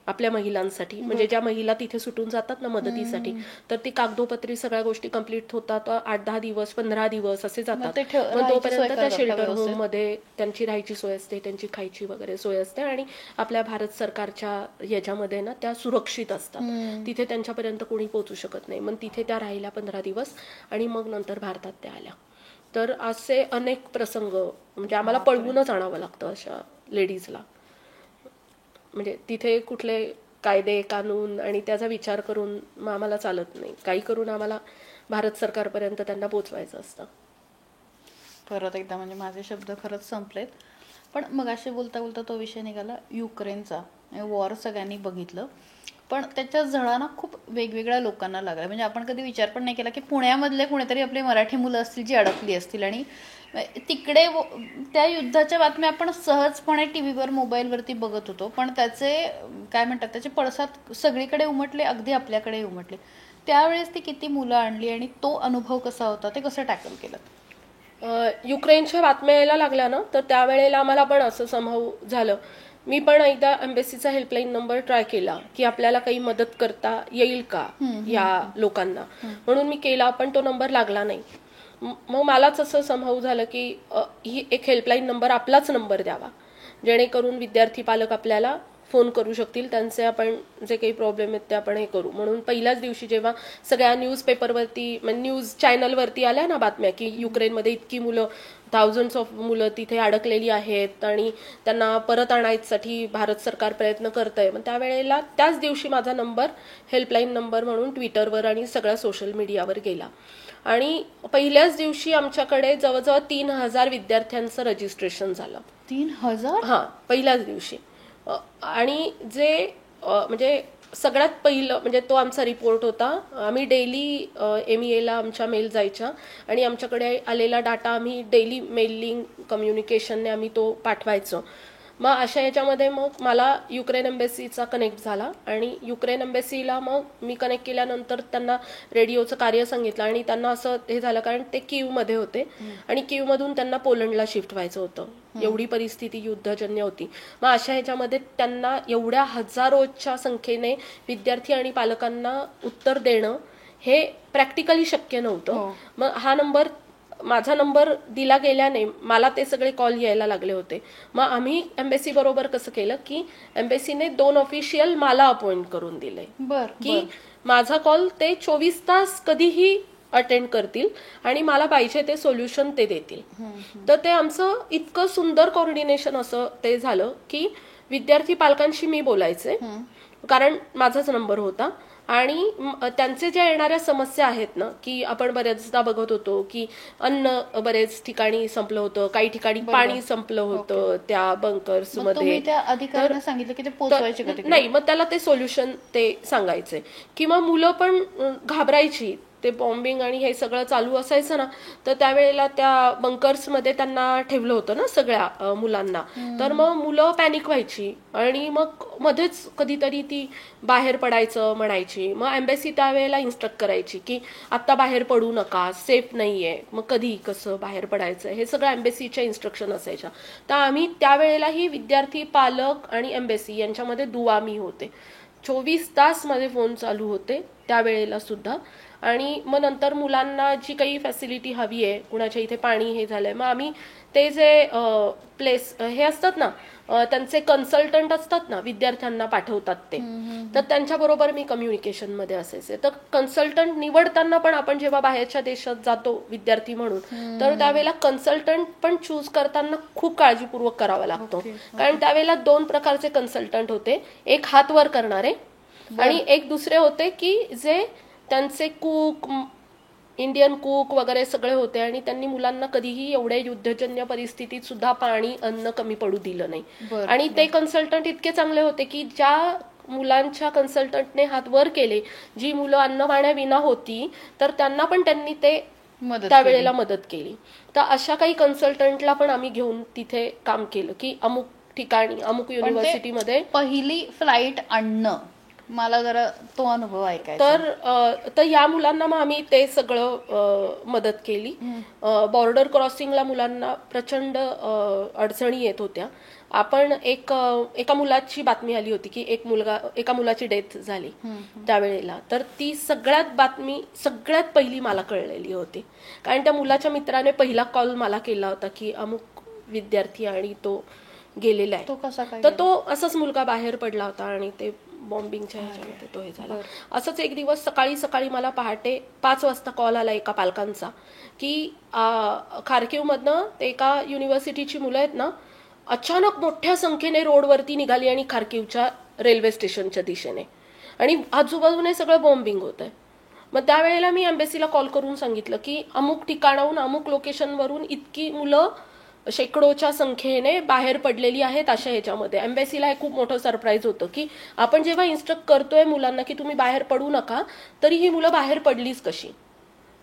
आपल्या महिलांसाठी, म्हणजे ज्या महिला तिथे सुटून जातात ना मदतीसाठी, तर ती कागदोपत्री सगळ्या गोष्टी कंप्लीट होतात 8-10 दिवस 15 दिवस असे जातात. मग तोपर्यंत त्या शेल्टर होम मध्ये त्यांची राहायची सोय असते, त्यांची खायची वगैरे सोय असते आणि आपल्या भारत सरकारच्या याच्यामध्ये ना त्या सुरक्षित असतात. तिथे त्यांच्यापर्यंत कोणी पोहोचू शकत नाही. मग तिथे त्या राहिल्या 15 दिवस आणि मग नंतर भारतात त्या आल्या. तर असे अनेक प्रसंग, म्हणजे आम्हाला पळवूनच आणावं लागतं अशा लेडीजला. म्हणजे तिथे कुठले कायदे कानून आणि त्याचा विचार करून मग आम्हाला चालत नाही. काही करून आम्हाला भारत सरकारपर्यंत त्यांना पोचवायचं असतं. परत एकदा म्हणजे माझे शब्द खरंच संपलेत. पण मग असे बोलता बोलता तो विषय निघाला युक्रेनचा. वॉर सगळ्यांनी बघितलं, पण त्याच्या झळा खूप वेगवेगळ्या लोकांना लागल्या. म्हणजे आपण कधी विचार पण नाही केला की पुण्यामधले कुणीतरी आपले मराठी मुलं असतील जी अडकली असतील आणि तिकडे त्या युद्धाच्या बातम्या आपण सहजपणे टीव्हीवर मोबाईलवरती बघत होतो. पण त्याचे काय म्हणतात, त्याचे पडसाद सगळीकडे उमटले, अगदी आपल्याकडे उमटले. त्यावेळेस ती किती मुलं आणली आणि तो अनुभव कसा होता, ते कसं टॅकल केलं? युक्रेनच्या बातम्या यायला लागल्या ना, तर त्यावेळेला आम्हाला पण असं संभव झालं. मी पण एकदा एम्बेसीचा हेल्पलाईन नंबर ट्राय केला की आपल्याला काही मदत करता येईल का या लोकांना, म्हणून मी केला, पण तो नंबर लागला नाही. मग मलाच असं संभव झालं की ही एक हेल्पलाईन नंबर आपलाच नंबर द्यावा, जेणेकरून विद्यार्थी पालक आपल्याला फोन करू शकतील, त्यांचे आपण जे काही प्रॉब्लेम आहेत ते आपण हे करू. म्हणून पहिल्याच दिवशी जेव्हा सगळ्या न्यूजपेपरवरती, न्यूज चॅनलवरती आल्या ना बातम्या की युक्रेनमध्ये इतकी मुलं, थाउजंड्स ऑफ मुलं तिथे अडकलेली आहेत आणि त्यांना परत आणण्यासाठी भारत सरकार प्रयत्न करतंय, मग त्यावेळेला त्याच दिवशी माझा नंबर हेल्पलाईन नंबर म्हणून ट्विटरवर आणि सगळ्या सोशल मीडियावर गेला. आणि पहिल्याच दिवशी आमच्याकडे जवळजवळ 3,000 विद्यार्थ्यांचं रजिस्ट्रेशन झालं. 3,000? हां, पहिल्याच दिवशी. आणि जे म्हणजे सगळ्यात पहिलं म्हणजे तो आमचा रिपोर्ट होता. आम्ही डेली MEAला आमच्या मेल जायच्या आणि आमच्याकडे आलेला डाटा आम्ही डेली मेलिंग कम्युनिकेशनने आम्ही तो पाठवायचो. मग अशा याच्यामध्ये मग मला युक्रेन एम्बेसीचा कनेक्ट झाला आणि युक्रेन एम्बेसीला मग मी कनेक्ट केल्यानंतर त्यांना रेडिओचं कार्य सांगितलं आणि त्यांना असं हे झालं, कारण ते कीवमध्ये होते आणि कीवमधून त्यांना पोलंडला शिफ्ट व्हायचं होतं. एवढी परिस्थिती युद्धजन्य होती. मग अशा ह्याच्यामध्ये त्यांना एवढ्या हजारोच्या संख्येने विद्यार्थी आणि पालकांना उत्तर देणं हे प्रॅक्टिकली शक्य नव्हतं. मग माझा नंबर दिला गेल्याने मला ते सगळे कॉल यायला लागले होते. मग आम्ही एम्बेसी बरोबर कसं केलं की एम्बेसीने 2 ऑफिशियल मला अपॉइंट करून दिले की माझा कॉल ते 24 तास कधीही अटेंड करतील आणि मला पाहिजे ते सोल्युशन ते देतील. तर ते आमचं इतकं सुंदर कोऑर्डिनेशन असं ते झालं की विद्यार्थी पालकांशी मी बोलायचे, कारण माझाच नंबर होता. आणि त्यांचे ज्या येणाऱ्या समस्या आहेत ना, की आपण बऱ्याचदा बघत होतो की अन्न बरेच ठिकाणी संपलं होतं, काही ठिकाणी पाणी संपलं होतं त्या बंकर्स मध्ये. नाही, मग त्याला ते सोल्युशन ते सांगायचे. किंवा मुलं पण घाबरायची ते बॉम्बिंग आणि हे सगळं चालू असायचं ना, तर त्यावेळेला त्या बंकर्समध्ये त्यांना ठेवलं होतं ना सगळ्या मुलांना. तर मग मुलं पॅनिक व्हायची आणि मग मध्येच कधीतरी ती बाहेर पडायचं म्हणायची. मग एम्बेसी त्यावेळेला इन्स्ट्रक्ट करायची की आता बाहेर पडू नका, सेफ नाहीये, मग कधी कसं बाहेर पडायचं, हे सगळं एम्बेसीच्या इन्स्ट्रक्शन असायच्या. तर आम्ही त्यावेळेलाही विद्यार्थी, पालक आणि एम्बेसी यांच्यामध्ये दुआमी होते. 24 तास माझे फोन चालू होते त्यावेळेला सुद्धा. आणि मग नंतर मुलांना जी काही फॅसिलिटी हवी आहे, कुणाच्या इथे पाणी हे झालंय, मग आम्ही ते जे प्लेस हे असतात ना, त्यांचे कन्सल्टंट असतात ना, विद्यार्थ्यांना पाठवतात ते, तर त्यांच्याबरोबर मी कम्युनिकेशनमध्ये असायचे. तर कन्सल्टंट निवडताना पण आपण जेव्हा बाहेरच्या देशात जातो विद्यार्थी म्हणून, तर त्यावेळेला कन्सल्टंट पण चूज करताना खूप काळजीपूर्वक करावा लागतो. कारण त्यावेळेला 2 प्रकारचे कन्सल्टंट होते. एक हात वर करणारे आणि एक दुसरे होते की जे त्यांचे कुक, इंडियन कुक वगैरे सगळे होते. आणि त्यांनी मुलांना कधीही एवढ्या युद्धजन्य परिस्थितीत सुद्धा पाणी, अन्न कमी पडू दिलं नाही. आणि ते कन्सल्टंट इतके चांगले होते की ज्या मुलांच्या कन्सल्टंटने हात वर केले, जी मुलं अन्न पाण्याविना होती, तर त्यांना पण त्यांनी ते त्यावेळेला मदत केली. तर अशा काही कन्सल्टंटला पण आम्ही घेऊन तिथे काम केलं की अमुक ठिकाणी, अमुक युनिव्हर्सिटीमध्ये. पहिली फ्लाईट आणणं, मला जरा तो अनुभव ऐकायचा. तर या मुलांना मग आम्ही ते सगळं मदत केली. बॉर्डर क्रॉसिंगला मुलांना प्रचंड अडचणी येत होत्या. आपण एका मुलाची बातमी आली होती की एका मुलाची डेथ झाली त्यावेळेला. तर ती सगळ्यात पहिली मला कळलेली होती. कारण त्या मुलाच्या मित्राने पहिला कॉल मला केला होता की अमुक विद्यार्थी आणि तो गेलेला आहे. तो कसा काय? तर तो असाच मुलगा बाहेर पडला होता आणि ते बॉम्बिंगच्या ह्याच्यामध्ये तो हे झाला. असंच एक दिवस सकाळी मला पहाटे 5 वाजता कॉल आला एका पालकांचा की खार्किवमधनं ते एका युनिव्हर्सिटीची मुलं आहेत ना, अचानक मोठ्या संख्येने रोडवरती निघाली आणि खार्किवच्या रेल्वे स्टेशनच्या दिशेने, आणि आजूबाजूने सगळं बॉम्बिंग होत आहे. मग त्यावेळेला मी एम्बेसीला कॉल करून सांगितलं की अमुक ठिकाणाहून, अमुक लोकेशनवरून इतकी मुलं शेकडोच्या संख्येने बाहेर पडलेली आहेत अशा ह्याच्यामध्ये. एम्बेसीला हे खूप मोठं सरप्राईज होतं की आपण जेव्हा इन्स्ट्रक्ट करतोय मुलांना की तुम्ही बाहेर पडू नका, तरी ही मुलं बाहेर पडलीच कशी.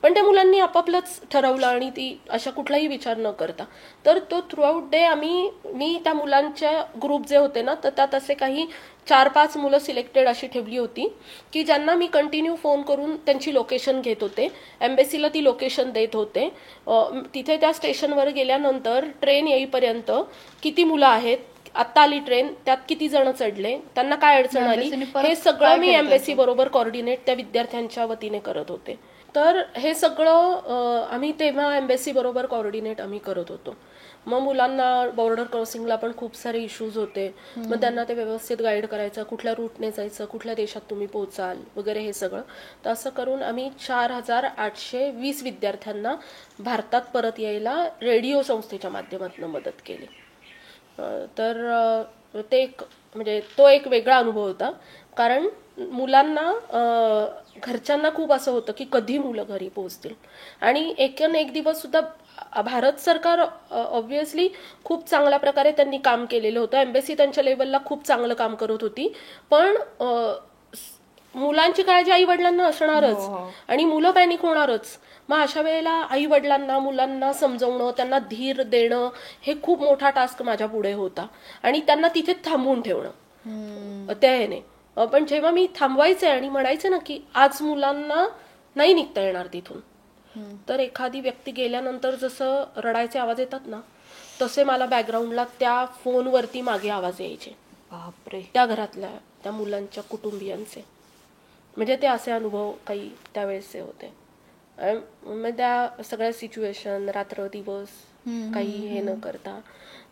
पण त्या मुलांनी आपापलंच ठरवलं आणि ती अशा कुठलाही विचार न करता. तर तो थ्रूआउट डे मी त्या मुलांच्या ग्रुप जे होते ना, तर त्यात असे काही 4-5 मुलं सिलेक्टेड अशी ठेवली होती की ज्यांना मी कंटिन्यू फोन करून त्यांची लोकेशन घेत होते. एम्बेसीला ती लोकेशन देत होते. तिथे त्या स्टेशनवर गेल्यानंतर ट्रेन येईपर्यंत किती मुलं आहेत, आत्ता आली ट्रेन, त्यात किती जण चढले, त्यांना काय अडचण आली, हे सगळं मी एम्बेसी बरोबर कॉर्डिनेट त्या विद्यार्थ्यांच्या वतीने करत होते. तर हे सगळं आम्ही तेव्हा एम्बेसी बरोबर कॉर्डिनेट आम्ही करत होतो. मग मुलांना बॉर्डर क्रॉसिंगला पण खूप सारे इश्यूज होते. मग त्यांना ते व्यवस्थित गाईड करायचं, कुठल्या रूटने जायचं, कुठल्या देशात तुम्ही पोहोचाल वगैरे हे सगळं. तर असं करून आम्ही 4820 विद्यार्थ्यांना भारतात परत यायला रेडिओ संस्थेच्या माध्यमातून मदत केली. तर ते म्हणजे तो एक वेगळा अनुभव होता. कारण मुलांना, घरच्यांना खूप असं होतं की कधी मुलं घरी पोहोचतील. आणि एक दिवस सुद्धा भारत सरकार ऑब्व्हियसली खूप चांगल्या प्रकारे त्यांनी काम केलेलं होतं. एम्बेसी त्यांच्या लेवलला खूप चांगलं काम करत होती. पण मुलांची काळजी आई वडिलांना असणारच आणि मुलं पॅनिक होणारच. मग अशा वेळेला आई वडिलांना, मुलांना समजवणं, त्यांना धीर देणं, हे खूप मोठा टास्क माझ्या पुढे होता. आणि त्यांना तिथे थांबवून ठेवणं त्या ह्याने. पण जेव्हा मी थांबवायचे आणि म्हणायचे ना की आज मुलांना नाही निघता येणार तिथून, तर एखादी व्यक्ती गेल्यानंतर जसं रडायचे आवाज येतात ना, तसे मला बॅकग्राऊंडला त्या फोनवरती मागे आवाज यायचे. बापरे. त्या घरातल्या त्या मुलांच्या कुटुंबियांचे. म्हणजे ते असे अनुभव काही त्यावेळेसचे होते. मग त्या सगळ्या सिच्युएशन, रात्र दिवस काही हे न करता,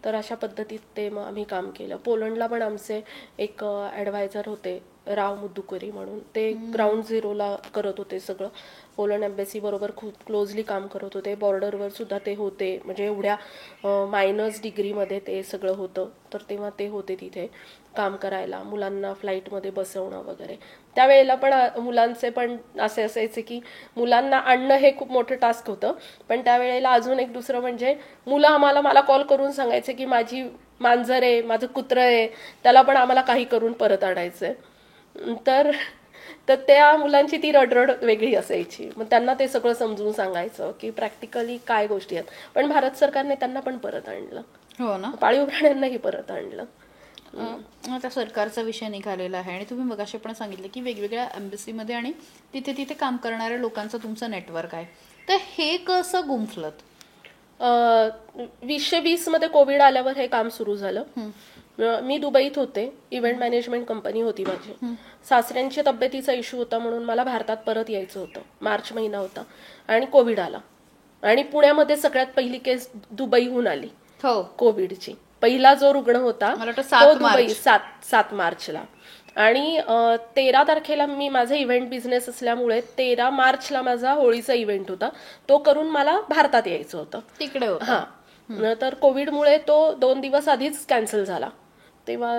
तर अशा पद्धतीत ते मग आम्ही काम केलं. पोलंडला पण आमचे एक ॲडवायझर होते, राव मुद्दुकरी म्हणून. ते ग्राउंड झिरोला करत होते सगळं. पोलंड एम्बेसी बरोबर खूप क्लोजली काम करत होते. बॉर्डरवर सुद्धा ते होते. म्हणजे एवढ्या -डिग्रीमध्ये ते सगळं होतं. तर तेव्हा ते होते तिथे काम करायला, मुलांना फ्लाईटमध्ये बसवणं वगैरे. त्यावेळेला पण मुलांचे पण असे असायचे की मुलांना आणणं हे खूप मोठं टास्क होतं. पण त्यावेळेला अजून एक दुसरं म्हणजे मुलं मला कॉल करून सांगायचे की माझी मांजर आहे, माझं कुत्रं आहे, त्याला पण आम्हाला काही करून परत आणायचंय. तर तर त्या मुलांची ती रडरड वेगळी असायची. मग त्यांना ते सगळं समजून सांगायचं की प्रॅक्टिकली काय गोष्टी आहेत. पण भारत सरकारने त्यांना पण परत आणलं. हो ना. पाळीव प्राण्यांनाही परत आणलं. आता सरकारचा विषय निघालेला आहे आणि तुम्ही मगाशी पण सांगितलं की वेगवेगळ्या एम्बसीमध्ये आणि तिथे तिथे काम करणाऱ्या लोकांचं तुमचं नेटवर्क आहे. तर हे कसं गुंफलं? 2020 मध्ये कोविड आल्यावर हे काम सुरू झालं. मी दुबईत होते. इव्हेंट मॅनेजमेंट कंपनी होती माझी. सासऱ्यांची तब्येतीचा इश्यू होता म्हणून मला भारतात परत यायचं होतं. मार्च महिना होता आणि कोविड आला आणि पुण्यामध्ये सगळ्यात पहिली केस दुबईहून आली. हो, कोविडची पहिला जो रुग्ण होता मला वाटतं तो दुबई 7 मार्चला. आणि 13 तारखेला मी माझा इव्हेंट बिझनेस असल्यामुळे 13 मार्चला माझा होळीचा इव्हेंट होता. तो करून मला भारतात यायचं होतं. तिकडे होतं. हा, तर कोविडमुळे तो 2 दिवस आधीच कॅन्सल झाला. तेव्हा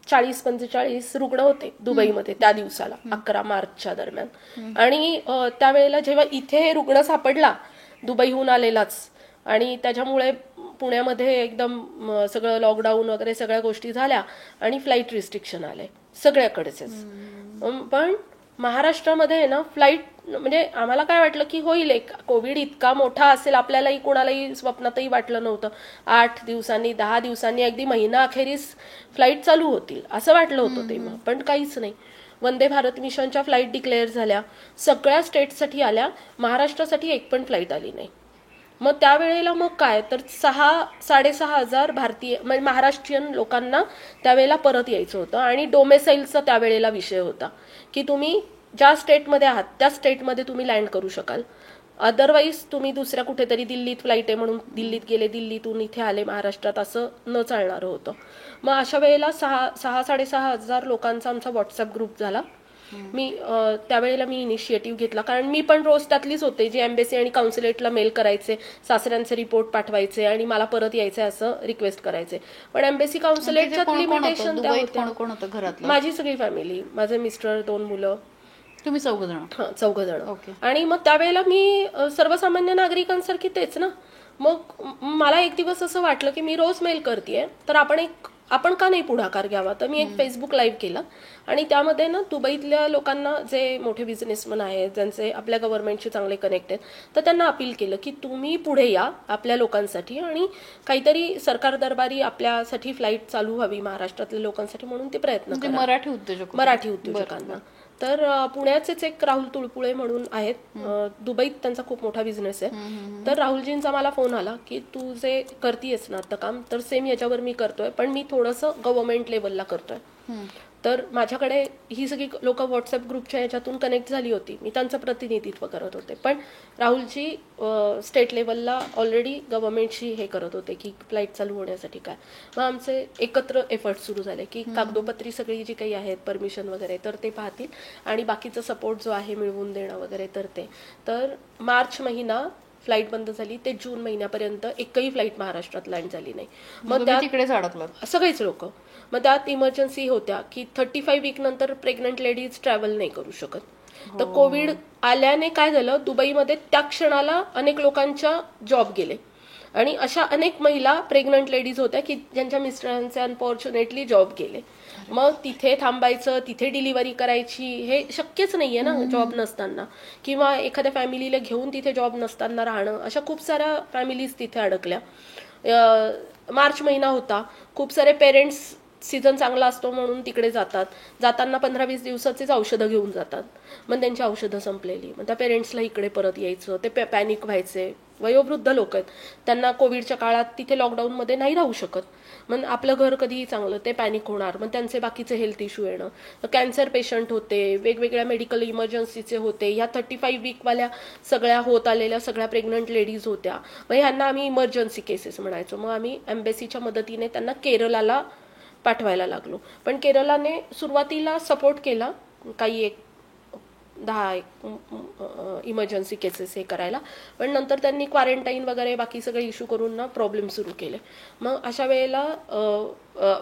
40-45 रुग्ण होते दुबईमध्ये त्या दिवसाला, 11 मार्चच्या दरम्यान. आणि त्यावेळेला जेव्हा इथे रुग्ण सापडला दुबईहून आलेलाच आणि त्याच्यामुळे पुण्यामध्ये एकदम सगळं लॉकडाऊन वगैरे सगळ्या गोष्टी झाल्या आणि फ्लाईट रिस्ट्रिक्शन आले सगळ्याकडेच. पण महाराष्ट्रामध्ये ना फ्लाईट म्हणजे आम्हाला काय वाटलं की होईल, एक कोविड इतका मोठा असेल आपल्यालाही कोणालाही स्वप्नातही वाटलं नव्हतं. 8 दिवसांनी 10 दिवसांनी अगदी महिना अखेरीस फ्लाईट चालू होतील असं वाटलं होतं तेव्हा. पण काहीच नाही. वंदे भारत मिशनच्या फ्लाईट डिक्लेअर झाल्या, सगळ्या स्टेटसाठी आल्या, महाराष्ट्रासाठी एक पण फ्लाईट आली नाही. मग त्यावेळेला मग काय तर 6,000-6,500 भारतीय म्हणजे महाराष्ट्रीयन लोकांना त्यावेळेला परत यायचं होतं. आणि डोमेसाईलचा त्यावेळेला विषय होता की तुम्ही ज्या स्टेटमध्ये आहात त्या स्टेटमध्ये तुम्ही लँड करू शकाल, अदरवाईज तुम्ही दुसऱ्या कुठेतरी दिल्लीत फ्लाईट आहे म्हणून दिल्लीत गेले, दिल्लीतून इथे आले महाराष्ट्रात, असं न चालणारं होतं. मग अशा वेळेला 6,000-6,500 लोकांचा आमचा व्हॉट्सअप ग्रुप झाला. त्यावेळेला मी इनिशिएटिव्ह घेतला, कारण मी पण रोज त्यातलीच होते जी एम्बेसी आणि काउन्सिलेटला मेल करायचे, सासऱ्यांचे रिपोर्ट पाठवायचे आणि मला परत यायचंय असं रिक्वेस्ट करायचे. पण एम्बेसी काउन्सिलेटच्या लिमिटेशन त्या होत्या. घरात माझी सगळी फॅमिली, माझे मिस्टर, 2 मुलं, तुम्ही 4 जण. 4 जण. आणि मग त्यावेळेला मी सर्वसामान्य नागरिकांसारखी तेच ना. मग मला एक दिवस असं वाटलं की मी रोज मेल करतेय तर आपण का नाही पुढाकार घ्यावा. तर मी एक फेसबुक लाईव्ह केला आणि त्यामध्ये ना दुबईतल्या लोकांना, जे मोठे बिझनेसमन आहेत, ज्यांचे आपल्या गव्हर्नमेंटशी चांगले कनेक्ट आहेत, तर त्यांना अपील केलं की तुम्ही पुढे या आपल्या लोकांसाठी आणि काहीतरी सरकार दरबारी आपल्यासाठी फ्लाईट चालू व्हावी महाराष्ट्रातल्या लोकांसाठी म्हणून ते प्रयत्न करा. मराठी उद्योजकांना. तर पुण्याचेच एक राहुल तुळपुळे म्हणून आहेत, दुबईत त्यांचा खूप मोठा बिझनेस आहे. तर राहुलजींचा मला फोन आला की तू जे करतीयस ना आता काम, तर सेम याच्यावर मी करतोय पण मी थोडंसं गव्हर्नमेंट लेवलला करतोय. तर माझ्याकडे ही सगळी लोक व्हॉट्सअप ग्रुपच्या याच्यातून कनेक्ट झाली होती, मी त्यांचं प्रतिनिधित्व करत होते. पण राहुलजी स्टेट लेवलला ऑलरेडी गव्हर्नमेंटशी हे करत होते की फ्लाईट चालू होण्यासाठी काय. मग आमचे एकत्र एफर्ट सुरू झाले की कागदोपत्री सगळी जी काही आहेत परमिशन वगैरे तर ते पाहतील आणि बाकीचा सपोर्ट जो आहे मिळवून देणं वगैरे तर ते. तर मार्च महिना फ्लाईट बंद झाली ते जून महिन्यापर्यंत एकही फ्लाईट महाराष्ट्रात लँड झाली नाही. मग त्या तिकडेच अडकलं सगळेच लोक. मग त्यात इमर्जन्सी होत्या की 35 वीक नंतर प्रेग्नंट लेडीज ट्रॅव्हल नाही करू शकत. तर कोविड आल्याने काय झालं, दुबईमध्ये त्या क्षणाला अनेक लोकांच्या जॉब गेले आणि अशा अनेक महिला प्रेग्नंट लेडीज होत्या की ज्यांच्या मिस्टरांचे अनफॉर्च्युनेटली जॉब गेले. मग तिथे थांबायचं, तिथे डिलिव्हरी करायची, हे शक्यच नाहीये ना जॉब नसताना, किंवा एखाद्या फॅमिलीला घेऊन तिथे जॉब नसताना राहणं. अशा खूप साऱ्या फॅमिलीज तिथे अडकल्या. मार्च महिना होता, खूप सारे पेरेंट्स सीझन चांगला असतो म्हणून तिकडे जातात, जाताना 15-20 दिवसाचेच औषधं घेऊन जातात. मग त्यांची औषधं संपलेली, मग त्या पेरेंट्सला इकडे परत यायचं, ते पॅनिक व्हायचे. वयोवृद्ध लोक आहेत, त्यांना कोविडच्या काळात तिथे लॉकडाऊनमध्ये नाही राहू शकत, मग आपलं घर कधीही चांगलं, ते पॅनिक होणार, मग त्यांचे बाकीचे हेल्थ इश्यू येणं. कॅन्सर पेशंट होते, वेगवेगळ्या मेडिकल इमर्जन्सीचे होते. ह्या 35 वीकवाल्या सगळ्या होत आलेल्या सगळ्या प्रेग्नंट लेडीज होत्या. मग ह्यांना आम्ही इमर्जन्सी केसेस म्हणायचो. मग आम्ही एम्बेसीच्या मदतीने त्यांना केरळला पाठवायला लागलो. पण केरळाने सुरुवातीला सपोर्ट केला, काही 10 इमर्जन्सी केसेस हे करायला, पण नंतर त्यांनी क्वारंटाईन वगैरे बाकी सगळे इश्यू करून ना प्रॉब्लेम सुरू केले. मग अशा वेळेला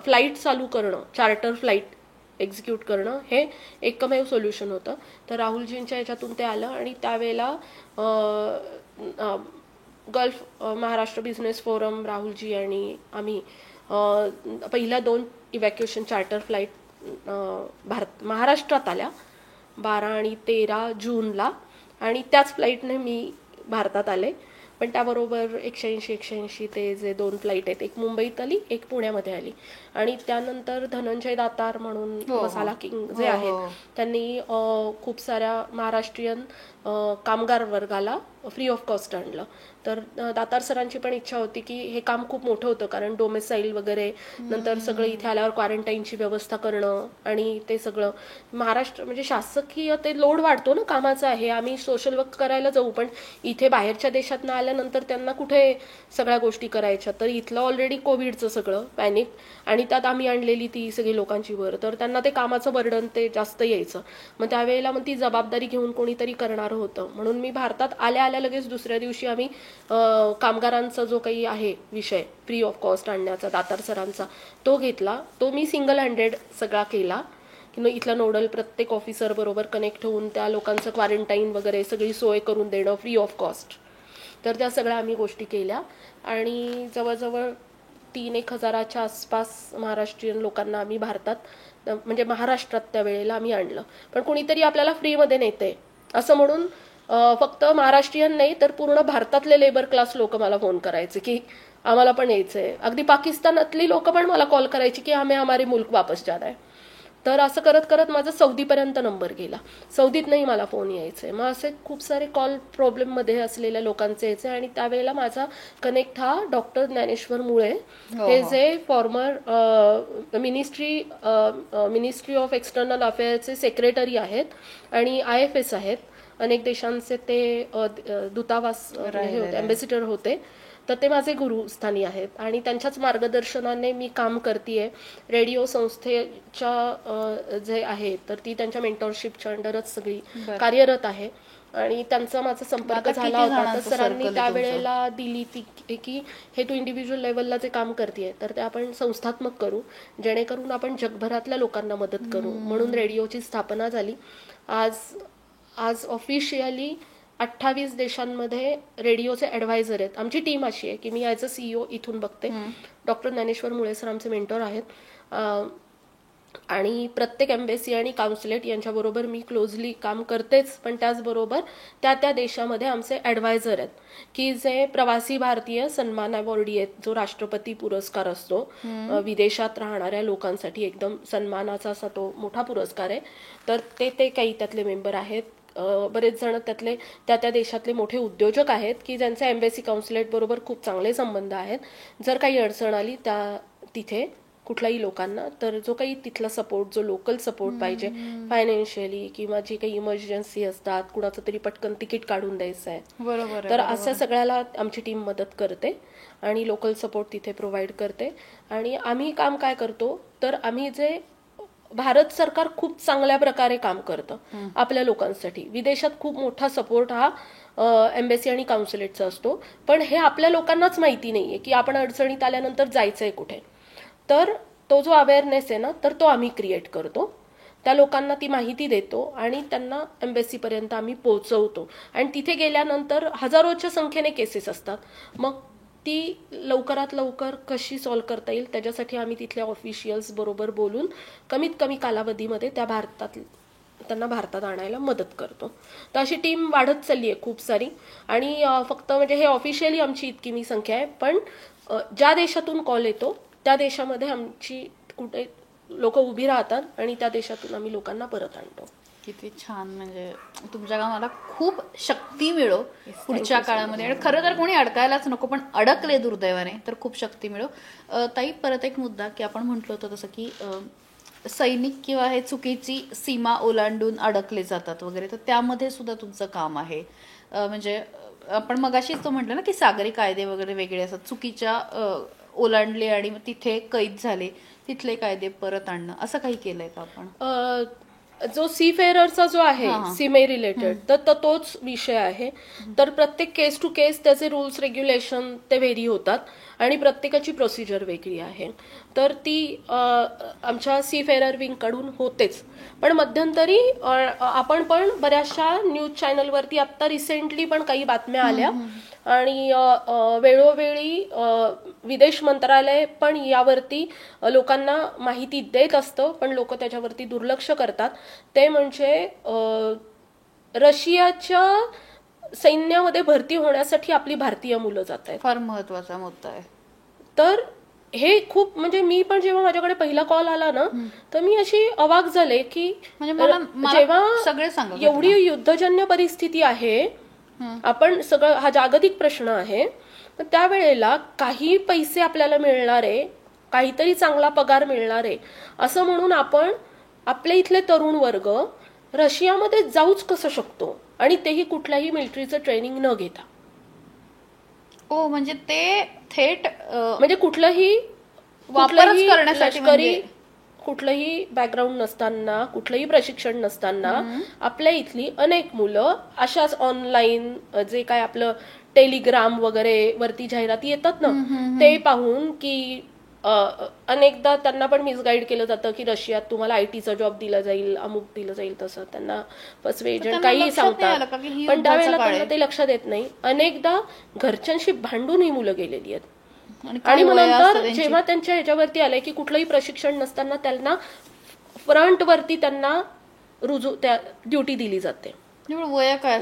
फ्लाईट चालू करणं, चार्टर फ्लाईट एक्झिक्यूट करणं हे एकमेव सोल्युशन होतं. तर राहुलजींच्या याच्यातून ते आलं आणि त्यावेळेला gulf Maharashtra business forum, Rahulji आणि आम्ही पहिल्या 2 इव्हॅक्युएशन चार्टर फ्लाईट महाराष्ट्रात आल्या. 12 आणि 13 जूनला आणि त्याच फ्लाईटने मी भारतात आले. पण त्याबरोबर 180 ते जे 2 फ्लाईट आहेत, एक मुंबईत आली, एक पुण्यामध्ये आली. आणि त्यानंतर धनंजय दातार म्हणून मसाला किंग जे आहेत, त्यांनी खूप साऱ्या महाराष्ट्रीयन कामगार वर्गाला फ्री ऑफ कॉस्ट आणलं. तर दातार सरांची पण इच्छा होती की हे काम खूप मोठं होतं, कारण डोमेसाईल वगैरे, नंतर सगळं इथे आल्यावर क्वारंटाईनची व्यवस्था करणं आणि ते सगळं महाराष्ट्र म्हणजे शासकीय ते लोड वाढतो ना कामाचा आहे. आम्ही सोशल वर्क करायला जाऊ, पण इथे बाहेरच्या देशात आल्यानंतर त्यांना कुठे सगळ्या गोष्टी करायच्या. तर इथलं ऑलरेडी कोविडचं सगळं पॅनिक आणि त्यात आम्ही आणलेली ती सगळी लोकांची वर, तर त्यांना ते कामाचं बर्डन ते जास्त यायचं. मग त्यावेळेला मग ती जबाबदारी घेऊन कोणीतरी करणार होतं. म्हणून मी भारतात आल्या आल्या लगेच दुसऱ्या दिवशी आम्ही कामगारांचा जो काही आहे विषय फ्री ऑफ कॉस्ट आणण्याचा दातार सरांचा तो घेतला. तो मी सिंगल हँडेड सगळा केला. इथला नोडल प्रत्येक ऑफिसर बरोबर कनेक्ट होऊन त्या लोकांचं क्वारंटाईन वगैरे सगळी सोय करून देणं फ्री ऑफ कॉस्ट. तर त्या सगळ्या आम्ही गोष्टी केल्या आणि जवळजवळ 3-1 हजाराच्या आसपास महाराष्ट्रीयन लोकांना आम्ही भारतात म्हणजे महाराष्ट्रात त्यावेळेला आम्ही आणलं. पण कोणीतरी आपल्याला फ्रीमध्ये नेते असं म्हणून फक्त महाराष्ट्रीयन नाही तर पूर्ण भारतातले लेबर क्लास लोक मला फोन करायचे की आम्हाला पण यायचंय. अगदी पाकिस्तानातली लोक पण मला कॉल करायची की हमें हमारे मुल्क वापस जाना है. तर असं करत करत माझा सौदीपर्यंत नंबर गेला. सौदीतनंही मला फोन यायचे. मग असे खूप सारे कॉल प्रॉब्लेममध्ये असलेल्या लोकांचे यायचे. आणि त्यावेळेला माझा कनेक्ट हा डॉक्टर ज्ञानेश्वर मुळे, हे जे फॉर्मर मिनिस्ट्री ऑफ एक्सटर्नल अफेअर्सचे सेक्रेटरी आहेत आणि IFS आहेत. अनेक देशांचे ते दूतावास होते, अँबॅसिडर होते. तर ते माझे गुरुस्थानी आहेत आणि त्यांच्याच मार्गदर्शनाने मी काम करतेय. रेडिओ संस्थेच्या जे आहे तर ती त्यांच्या मेंटॉरशिपच्या अंडरच सगळी कार्यरत आहे. आणि त्यांचा माझा संपर्क झाला होता. तर सरांनी त्यावेळेला दिली ती की हे तू इंडिव्हिज्युअल लेवलला जे काम करतेय तर ते आपण संस्थात्मक करू, जेणेकरून आपण जगभरातल्या लोकांना मदत करू. म्हणून रेडिओची स्थापना झाली. आज ऑफिशियली 28 देशांमध्ये रेडिओचे ॲडवायझर आहेत. आमची टीम अशी आहे की मी ॲज अ CEO इथून बघते. डॉक्टर ज्ञानेश्वर मुळे सर आमचे मेंटॉर आहेत आणि प्रत्येक एम्बेसी आणि काउन्सिलेट यांच्याबरोबर मी क्लोजली काम करतेच. पण त्याचबरोबर त्या देशामध्ये आमचे ॲडवायझर आहेत की जे प्रवासी भारतीय सन्मान अवॉर्डी आहेत, जो राष्ट्रपती पुरस्कार असतो विदेशात राहणाऱ्या लोकांसाठी, एकदम सन्मानाचा असा तो मोठा पुरस्कार आहे. तर ते काही त्यातले मेंबर आहेत. बरेच जण त्यातले त्या देशातले मोठे उद्योजक आहेत की ज्यांचे एम्बेसी काउन्सिलेट बरोबर खूप चांगले संबंध आहेत. जर काही अडचण आली तिथे कुठल्याही लोकांना, तर जो काही तिथला सपोर्ट, जो लोकल सपोर्ट पाहिजे फायनान्शियली किंवा जी काही इमर्जन्सी असतात, कुणाचं तरी पटकन तिकीट काढून द्यायचं आहे, बरोबर, तर अशा सगळ्याला आमची टीम मदत करते आणि लोकल सपोर्ट तिथे प्रोव्हाइड करते. आणि आम्ही काम काय करतो तर आम्ही जे भारत सरकार खूप चांगल्या प्रकारे काम करतं आपल्या लोकांसाठी. विदेशात खूप मोठा सपोर्ट हा एम्बेसी आणि काउन्सिलेटचा असतो. पण हे आपल्या लोकांनाच माहिती नाहीये की आपण अडचणीत आल्यानंतर जायचंय कुठे. तर तो जो अवेअरनेस आहे ना, तर तो आम्ही क्रिएट करतो. त्या लोकांना ती माहिती देतो आणि त्यांना एम्बेसीपर्यंत आम्ही पोहोचवतो. आणि तिथे गेल्यानंतर हजारोच्या संख्येने केसेस असतात. मग ती लवकरात लवकर कशी सॉल्व्ह करता येईल त्याच्यासाठी आम्ही तिथल्या ऑफिशियल्स बरोबर बोलून कमीत कमी कालावधीमध्ये त्यांना भारतात आणायला मदत करतो. तर अशी टीम वाढत चालली आहे खूप सारी. आणि फक्त म्हणजे हे ऑफिशियली आमची इतकी मी संख्या आहे. पण ज्या देशातून कॉल येतो त्या देशामध्ये आमची कुठे लोक उभी राहतात आणि त्या देशातून आम्ही लोकांना परत आणतो. किती छान. म्हणजे तुमच्या कामाला खूप शक्ती मिळो पुढच्या काळामध्ये. आणि खरं तर कोणी अडकायलाच नको, पण अडकले दुर्दैवाने तर खूप शक्ती मिळो. ताई, परत एक मुद्दा की आपण म्हटलं होतं तसं की सैनिक किंवा हे चुकीची सीमा ओलांडून अडकले जातात वगैरे, तर त्यामध्ये सुद्धा तुमचं काम आहे. म्हणजे आपण मगाशीच तो म्हटलं ना की सागरी कायदे वगैरे वेगळे असतात, चुकीच्या ओलांडले आणि मग तिथे कैद झाले, तिथले कायदे परत आणणं, असं काही केलंय का आपण? जो सीफेअररचा जो आहे सीमे रिलेटेड, तर तोच विषय आहे. तर प्रत्येक केस टू केस त्याचे रूल्स रेग्युलेशन ते व्हेरी होतात आणि प्रत्येकाची प्रोसिजर वेगळी आहे. तर ती आमच्या सीफेअरर विंगकडून होतेच. पण मध्यंतरी आपण पण बऱ्याचशा न्यूज चॅनलवरती आत्ता रिसेंटली पण काही बातम्या आल्या आणि वेळोवेळी विदेश मंत्रालय पण यावरती लोकांना माहिती देत असतं, पण लोक त्याच्यावरती दुर्लक्ष करतात. ते म्हणजे रशियाच्या सैन्यामध्ये भरती होण्यासाठी आपली भारतीय मुलं जात आहेत. फार महत्वाचा मुद्दा आहे. तर हे खूप म्हणजे मी पण जेव्हा माझ्याकडे पहिला कॉल आला ना, तर मी अशी अवाक झाले की जेव्हा सगळे सांगत एवढी युद्धजन्य परिस्थिती आहे, आपण सगळं हा जागतिक प्रश्न आहे, तर त्यावेळेला काही पैसे आपल्याला मिळणार आहे, काहीतरी चांगला पगार मिळणार आहे असं म्हणून आपण आपल्या इथले तरुण वर्ग रशियामध्ये जाऊच कसं शकतो, आणि तेही कुठल्याही मिलिटरीचं ट्रेनिंग न घेता. म्हणजे ते थेट म्हणजे कुठलंही लष्करी कुठलंही बॅकग्राऊंड नसताना, कुठलंही प्रशिक्षण नसताना आपल्या इथली अनेक मुलं अशाच ऑनलाईन जे काय आपलं टेलिग्राम वगैरे वरती जाहिराती येतात ना, ते पाहून की अनेकदा त्यांना पण मिसगाईड केलं जातं की रशियात तुम्हाला आयटीचा जॉब दिला जाईल, अमुक दिलं जाईल, तसं त्यांना फसवे एजंट काहीही सांगतात. पण त्यावेळेला त्यांना ते लक्षात येत नाही. अनेकदा घरच्यांशी भांडून ही मुलं गेलेली आहेत. आणि मग नंतर जेव्हा त्यांच्या ह्याच्यावरती आलंय की कुठलंही प्रशिक्षण नसताना त्यांना फ्रंटवरती त्यांना त्या ड्युटी दिली जाते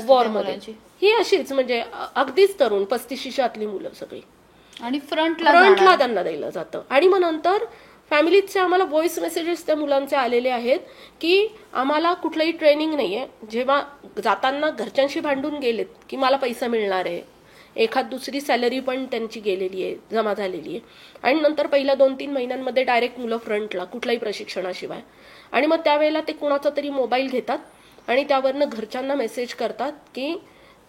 वॉरमध्ये. ही अशीच म्हणजे अगदीच तरुण 35-40 आतली मुलं सगळी, आणि फ्रंटला त्यांना दिलं जातं. आणि मग नंतर फॅमिलीचे आम्हाला व्हॉइस मेसेजेस त्या मुलांचे आलेले आहेत की आम्हाला कुठलंही ट्रेनिंग नाहीये. जेव्हा जाताना घरच्यांशी भांडून गेलेत की मला पैसा मिळणार आहे, एखाद दुसरी सॅलरी पण त्यांची गेलेली आहे, जमा झालेली आहे, आणि नंतर पहिल्या 2-3 महिन्यांमध्ये डायरेक्ट मुलं फ्रंटला कुठल्याही प्रशिक्षणाशिवाय. आणि मग त्यावेळेला ते कुणाचा तरी मोबाईल घेतात आणि त्यावरनं घरच्यांना मेसेज करतात की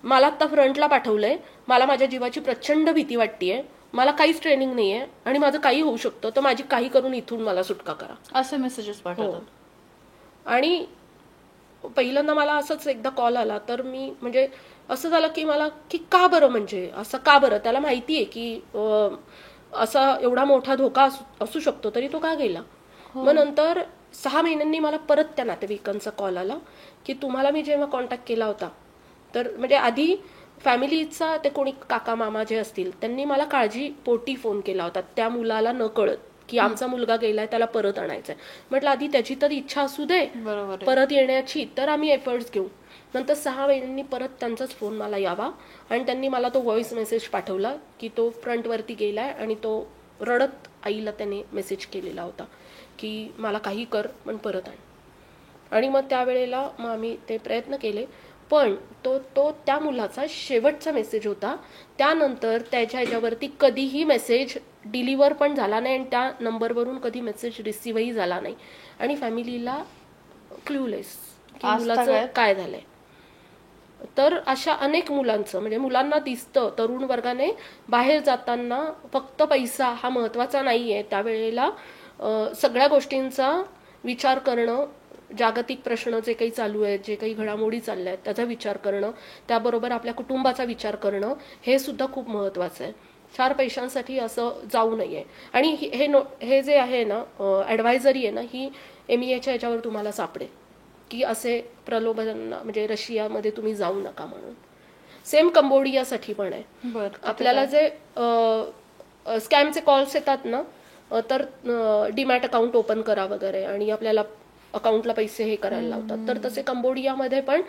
मला आता फ्रंटला पाठवलंय, मला माझ्या जीवाची प्रचंड भीती वाटतेय, मला काहीच ट्रेनिंग नाहीये आणि माझं काही होऊ शकतं, तर माझी काही करून इथून मला सुटका करा, असे मेसेजेस पाठवतात. आणि पहिल्यांदा मला असंच एकदा कॉल आला तर मी म्हणजे असं झालं की मला की का बरं, म्हणजे असं का बरं, त्याला माहितीये की असा एवढा मोठा धोका असू शकतो तरी तो का गेला. मग नंतर 6 महिन्यांनी मला परत त्या नातेवाईकांचा कॉल आला की तुम्हाला मी जेव्हा कॉन्टॅक्ट केला होता, तर म्हणजे आधी फॅमिलीचा ते कोणी काका मामा जे असतील त्यांनी मला काळजी पोटी फोन केला होता त्या मुलाला न कळत की आमचा मुलगा गेलाय, त्याला परत आणायचंय. म्हटलं आधी त्याची तर इच्छा असू दे परत येण्याची, तर आम्ही एफर्ट्स घेऊ. नंतर 6 महिन्यांनी परत त्यांचाच फोन मला यावा आणि त्यांनी मला तो व्हॉइस मेसेज पाठवला की तो फ्रंटवरती गेलाय आणि तो रडत आईला त्याने मेसेज केलेला होता की मला काही कर पण परत आण. आणि मग त्यावेळेला मग आम्ही ते प्रयत्न केले, पण तो त्या मुलाचा शेवटचा मेसेज होता. त्यानंतर त्याच्या ह्याच्यावरती कधीही मेसेज डिलिव्हर पण झाला नाही आणि त्या नंबरवरून कधी मेसेज रिसिव्हही झाला नाही. आणि फॅमिलीला क्लूलेस की मुलाचं काय झालंय. तर अशा अनेक मुलांचं म्हणजे मुलांना दिसतं तरुण वर्गाने बाहेर जाताना फक्त पैसा हा महत्वाचा नाहीये, त्यावेळेला सगळ्या गोष्टींचा विचार करणं, जागतिक प्रश्न जे काही चालू आहेत, जे काही घडामोडी चालल्या आहेत त्याचा विचार करणं, त्याबरोबर आपल्या कुटुंबाचा विचार करणं, हे सुद्धा खूप महत्वाचं आहे. 4 पैशांसाठी असं जाऊ नये. आणि हे जे आहे ना ॲडवायझरी आहे ना, ही MEAच्या याच्यावर तुम्हाला सापडेल की असे प्रलोभन म्हणजे रशियामध्ये तुम्ही जाऊ नका म्हणून. सेम कंबोडियासाठी पण आहे. आपल्याला जे स्कॅमचे कॉल्स येतात ना, तर डीमॅट अकाउंट ओपन करा वगैरे आणि आपल्याला अकाउंटला पैसे हे करायला लावतात, तर तसे कंबोडियामध्ये पण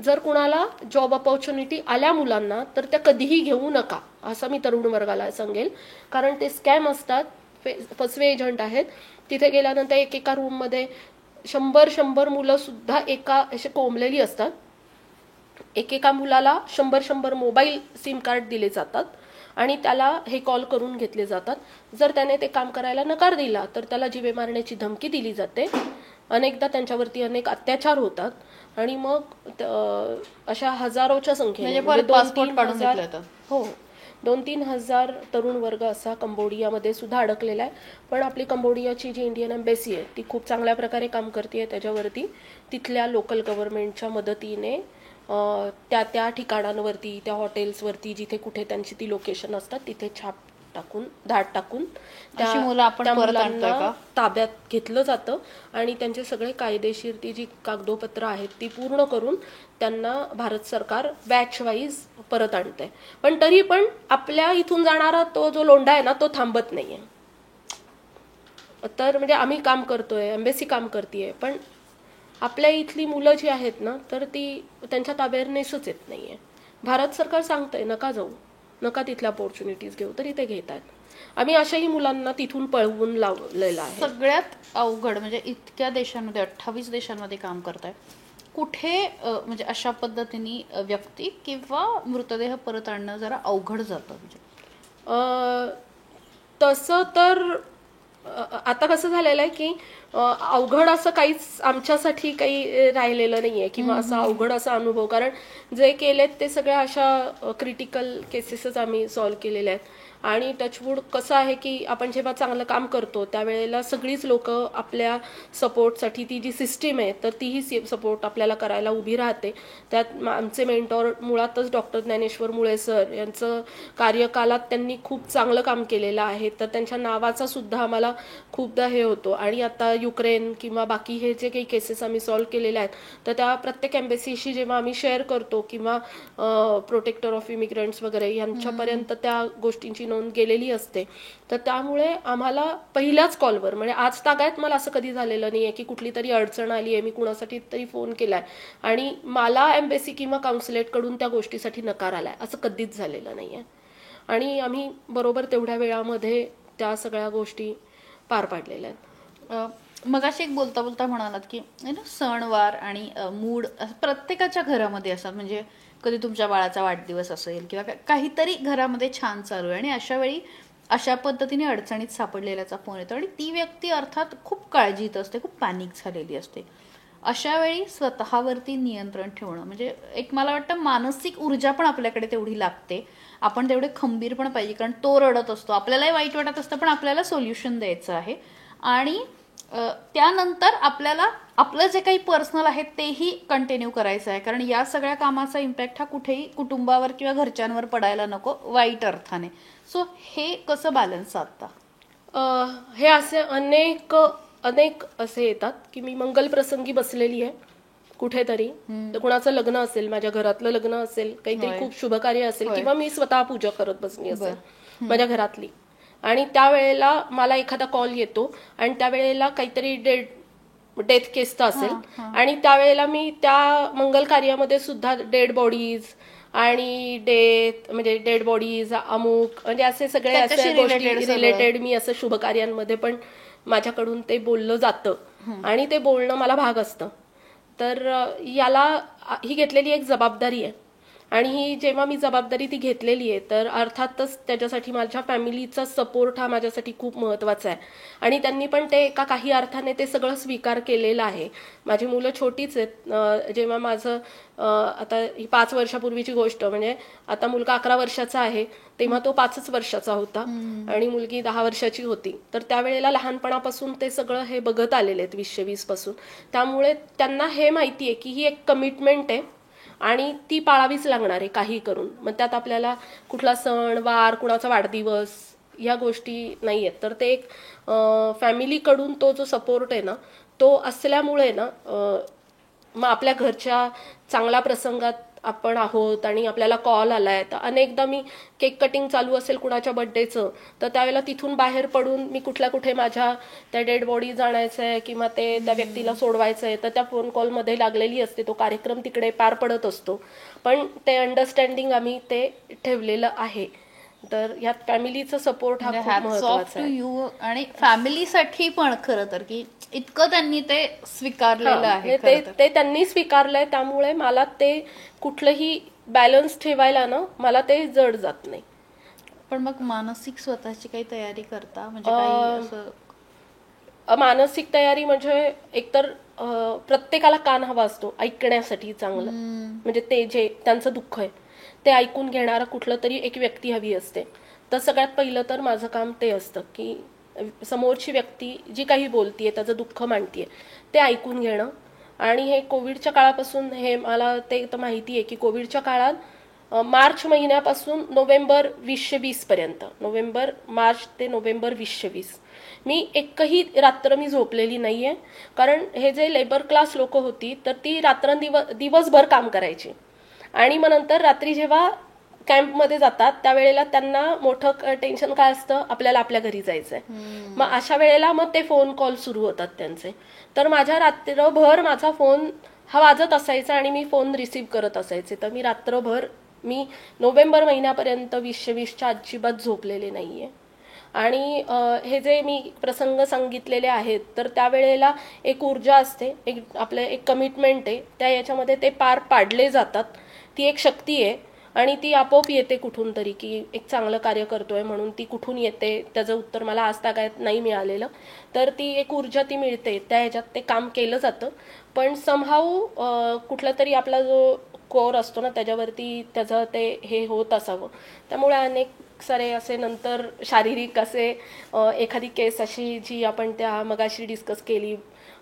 जर कुणाला जॉब ऑपॉर्च्युनिटी आल्या मुलांना तर त्या कधीही घेऊ नका असं मी तरुण वर्गाला सांगेल. कारण ते स्कॅम असतात, फसवे एजंट आहेत. तिथे गेल्यानंतर एकेका रूममध्ये 100 मुलं सुद्धा एका असे कोंबलेली असतात. एकेका मुलाला 100 मोबाईल सिम कार्ड दिले जातात आणि त्याला हे कॉल करून घेतले जातात. जर त्याने ते काम करायला नकार दिला तर त्याला जीवे मारण्याची धमकी दिली जाते. अनेकदा त्यांच्यावरती अनेक अत्याचार होतात आणि मग अशा हजारोच्या संख्येने 2-3 हजार तरुण वर्ग असा कंबोडियामध्ये सुद्धा अडकलेला आहे. पण आपली कंबोडियाची जी इंडियन एम्बेसी आहे ती खूप चांगल्या प्रकारे काम करते त्याच्यावरती. तिथल्या लोकल गव्हर्नमेंटच्या मदतीने त्या ठिकाणांवरती, त्या हॉटेल्सवरती जिथे कुठे त्यांची ती लोकेशन असतात तिथे छाप धाड टाकून अशी मुलं आपण त्या परत आणतोय मुलांना का? ताब्यात घेतलं जातं आणि त्यांचे सगळे कायदेशीर ती जी कागदोपत्र आहेत ती पूर्ण करून त्यांना भारत सरकार बॅच वाईज परत आणतंय. पण तरी पण आपल्या इथून जाणारा तो जो लोंढा आहे ना तो थांबत नाहीये. तर म्हणजे आम्ही काम करतोय, एम्बेसी काम करतेय, पण आपल्या इथली मुलं जी आहेत ना तर ती त्यांच्या ताब्यानेसच येत नाहीये. भारत सरकार सांगतंय नका जाऊ, नका तिथल्या ऑपॉर्च्युनिटीज घेऊ, तरी ते घेत आहेत. आम्ही अशाही मुलांना तिथून पळवून लावलेलं आहे. सगळ्यात अवघड म्हणजे इतक्या देशांमध्ये 28 देशांमध्ये काम करताय, कुठे म्हणजे अशा पद्धतीने व्यक्ती किंवा मृतदेह परत आणणं जरा अवघड जातं म्हणजे? तसं तर आता कसं झालेलं आहे की अवघड असं काहीच आमच्यासाठी काही राहिलेलं नाहीये किंवा असा अवघड असा अनुभव, कारण जे केलेत ते सगळ्या अशा क्रिटिकल केसेसच आम्ही सॉल्व्ह केलेल्या आहेत. आणि टचवूड कसं आहे की आपण जेव्हा चांगलं काम करतो त्यावेळेला सगळीच लोक आपल्या सपोर्टसाठी ती जी सिस्टीम आहे तर तीही सपोर्ट आपल्याला करायला उभी राहते. त्यात आमचे मेंटॉर मुळातच डॉक्टर ज्ञानेश्वर मुळे सर यांचं कार्यकालात त्यांनी खूप चांगलं काम केलेलं आहे, तर त्यांच्या नावाचा सुद्धा आम्हाला खूपदा हे होतो. आणि आता युक्रेन किंवा बाकी हे जे काही केसेस आम्ही सॉल्व्ह केलेले आहेत तर त्या प्रत्येक एम्बेसीशी जेव्हा आम्ही शेअर करतो किंवा प्रोटेक्टर ऑफ इमिग्रंट्स वगैरे यांच्यापर्यंत त्या गोष्टींची नोंद गेलेली असते, तर त्यामुळे आम्हाला पहिल्याच कॉलवर म्हणजे आज तागायत मला असं कधी झालेलं नाहीये की कुठली तरी अडचण आली आहे, मी कुणासाठी तरी फोन केलाय आणि मला एम्बेसी किंवा काउन्सिलेट कडून त्या गोष्टीसाठी नकार आलाय, असं कधीच झालेलं नाहीये. आणि आम्ही बरोबर तेवढ्या वेळामध्ये त्या सगळ्या गोष्टी पार पाडलेल्या आहेत. मगाशी एक बोलता बोलता म्हणालात की सणवार आणि मूड प्रत्येकाच्या घरामध्ये असतात, म्हणजे कधी तुमच्या बाळाचा वाढदिवस असेल किंवा काहीतरी घरामध्ये छान चालू आहे आणि अशा वेळी अशा पद्धतीने अडचणीत सापडलेल्याचा फोन येतो आणि ती व्यक्ती अर्थात खूप काळजीत असते, खूप पॅनिक झालेली असते. अशा वेळी स्वतःवरती नियंत्रण ठेवणं म्हणजे एक मला वाटतं मानसिक ऊर्जा पण आपल्याकडे तेवढी लागते, आपण तेवढे खंबीर पण पाहिजे, कारण तो रडत असतो, आपल्यालाही वाईट वाटत असतं पण आपल्याला सोल्युशन द्यायचं आहे. आणि त्यानंतर आपल्याला आपलं जे काही पर्सनल आहे तेही कंटिन्यू करायचं आहे, कारण या सगळ्या कामाचा इम्पॅक्ट हा कुठेही कुटुंबावर किंवा घरच्यांवर पडायला नको वाईट अर्थाने. सो हे कसं बॅलन्स साधता? हे असे अनेक असे येतात की मी मंगल प्रसंगी बसलेली आहे कुठेतरी, तर कुणाचं लग्न असेल, माझ्या घरातलं लग्न असेल, काहीतरी खूप शुभ कार्य असेल किंवा मी स्वतः पूजा करत बसली असेल माझ्या घरातली, आणि त्यावेळेला मला एखादा कॉल येतो आणि त्यावेळेला काहीतरी डेथ केस असेल आणि त्यावेळेला मी त्या मंगल कार्यामध्ये सुद्धा डेड बॉडीज आणि म्हणजे डेड बॉडीज अमुक म्हणजे असे सगळे असे गोष्टी रिलेटेड मी असं शुभ कार्यांमध्ये पण माझ्याकडून ते बोललं जातं आणि ते बोलणं मला भाग असतं. तर ही घेतलेली एक जबाबदारी आहे आणि ही जेव्हा मी जबाबदारी ती घेतलेली आहे तर अर्थातच त्याच्यासाठी माझ्या फॅमिलीचा सपोर्ट हा माझ्यासाठी खूप महत्वाचा आहे आणि त्यांनी पण ते काही अर्थाने ते सगळं स्वीकार केलेलं आहे. माझी मुलं छोटीच आहेत. जेव्हा माझं आता ही 5 वर्षापूर्वीची गोष्ट, म्हणजे आता मुलगा 11 वर्षाचा आहे तेव्हा तो 5च वर्षाचा होता आणि मुलगी 10 वर्षाची होती. तर त्यावेळेला लहानपणापासून ते सगळं हे बघत आलेले आहेत 2020 पासून, त्यामुळे त्यांना हे माहितीये की ही एक कमिटमेंट आहे आणि ती पाळावीच लागणार आहे काही करून. मग त्यात आपल्याला कुठला सण वार, कुणाचा वाढदिवस या गोष्टी नाहीयेत. तर ते एक फॅमिलीकडून तो जो सपोर्ट आहे ना तो असल्यामुळे ना मग आपल्या घरच्या चांगल्या प्रसंगात आपण आहोत आणि आपल्याला कॉल आलाय, तर अनेकदा मी केक कटिंग चालू असेल कुणाच्या बर्थडेचं तर त्यावेळेला तिथून बाहेर पडून मी कुठे माझ्या त्या डेड बॉडी जाण्याचंय किंवा ते त्या व्यक्तीला सोडवायचंय, तर त्या फोन कॉलमध्ये लागलेली असते, तो कार्यक्रम तिकडे पार पडत असतो. पण ते अंडरस्टँडिंग आम्ही ते ठेवलेलं आहे. तर यात फॅमिलीचा सपोर्ट हा खूप महत्त्वाचा आहे. आणि फॅमिलीसाठी पण खरं तर की इतकं त्यांनी ते स्वीकारलेलं आहे, ते त्यांनी स्वीकारलंय, त्यामुळे मला ते कुठलंही बॅलन्स ठेवायला ना मला ते जड जात नाही. पण मग मानसिक स्वतःची काही तयारी करता म्हणजे काही असं? मानसिक तयारी म्हणजे एकतर प्रत्येकाला कान हवा असतो ऐकण्यासाठी चांगलं, म्हणजे ते जे त्यांचं दुःख आहे ते ऐकून घेणारा कुठलं तरी एक व्यक्ती हवी असते. तर सगळ्यात पहिलं तर माझं काम ते असतं की समोरची व्यक्ती जी काही बोलतीये, त्याचं दुःख मांडतीये, ते ऐकून घेणं. आणि हे कोविडच्या काळापासून हे मला ते तर माहिती आहे की कोविडच्या काळात मार्च महिन्यापासून नोव्हेंबर 2020 पर्यंत, मार्च ते नोव्हेंबर 2020 मी एकही रात्र मी झोपलेली नाहीये. कारण हे जे लेबर क्लास लोक होती तर ती दिवसभर काम करायची आणि मग नंतर रात्री जेव्हा कॅम्पमध्ये जातात त्यावेळेला त्यांना मोठं टेन्शन काय असतं, आपल्याला आपल्या घरी जायचंय. मग अशा वेळेला मग ते फोन कॉल सुरू होतात त्यांचे. तर माझ्या रात्रभर माझा फोन हा वाजत असायचा आणि मी फोन रिसीव्ह करत असायचे. तर मी रात्रभर मी नोव्हेंबर महिन्यापर्यंत 2020च्या अजिबात झोपलेले नाहीये. आणि हे जे मी प्रसंग सांगितलेले आहेत तर त्यावेळेला एक ऊर्जा असते, एक कमिटमेंट आहे, त्या याच्यामध्ये ते पार पाडले जातात. ती एक शक्ती आहे आणि ती आपोआप येते कुठून तरी, की एक चांगलं कार्य करतोय म्हणून ती कुठून येते त्याचं उत्तर मला आज तागायत नाही मिळालेलं. तर ती एक ऊर्जा ती मिळते, त्या ह्याच्यात ते काम केलं जातं. पण समहाऊ कुठला तरी आपला जो कोर असतो ना त्याच्यावरती त्याचं ते हे होत असावं. त्यामुळे अनेक सारे असे नंतर शारीरिक असे एखादी केस अशी जी आपण त्या मगाशी डिस्कस केली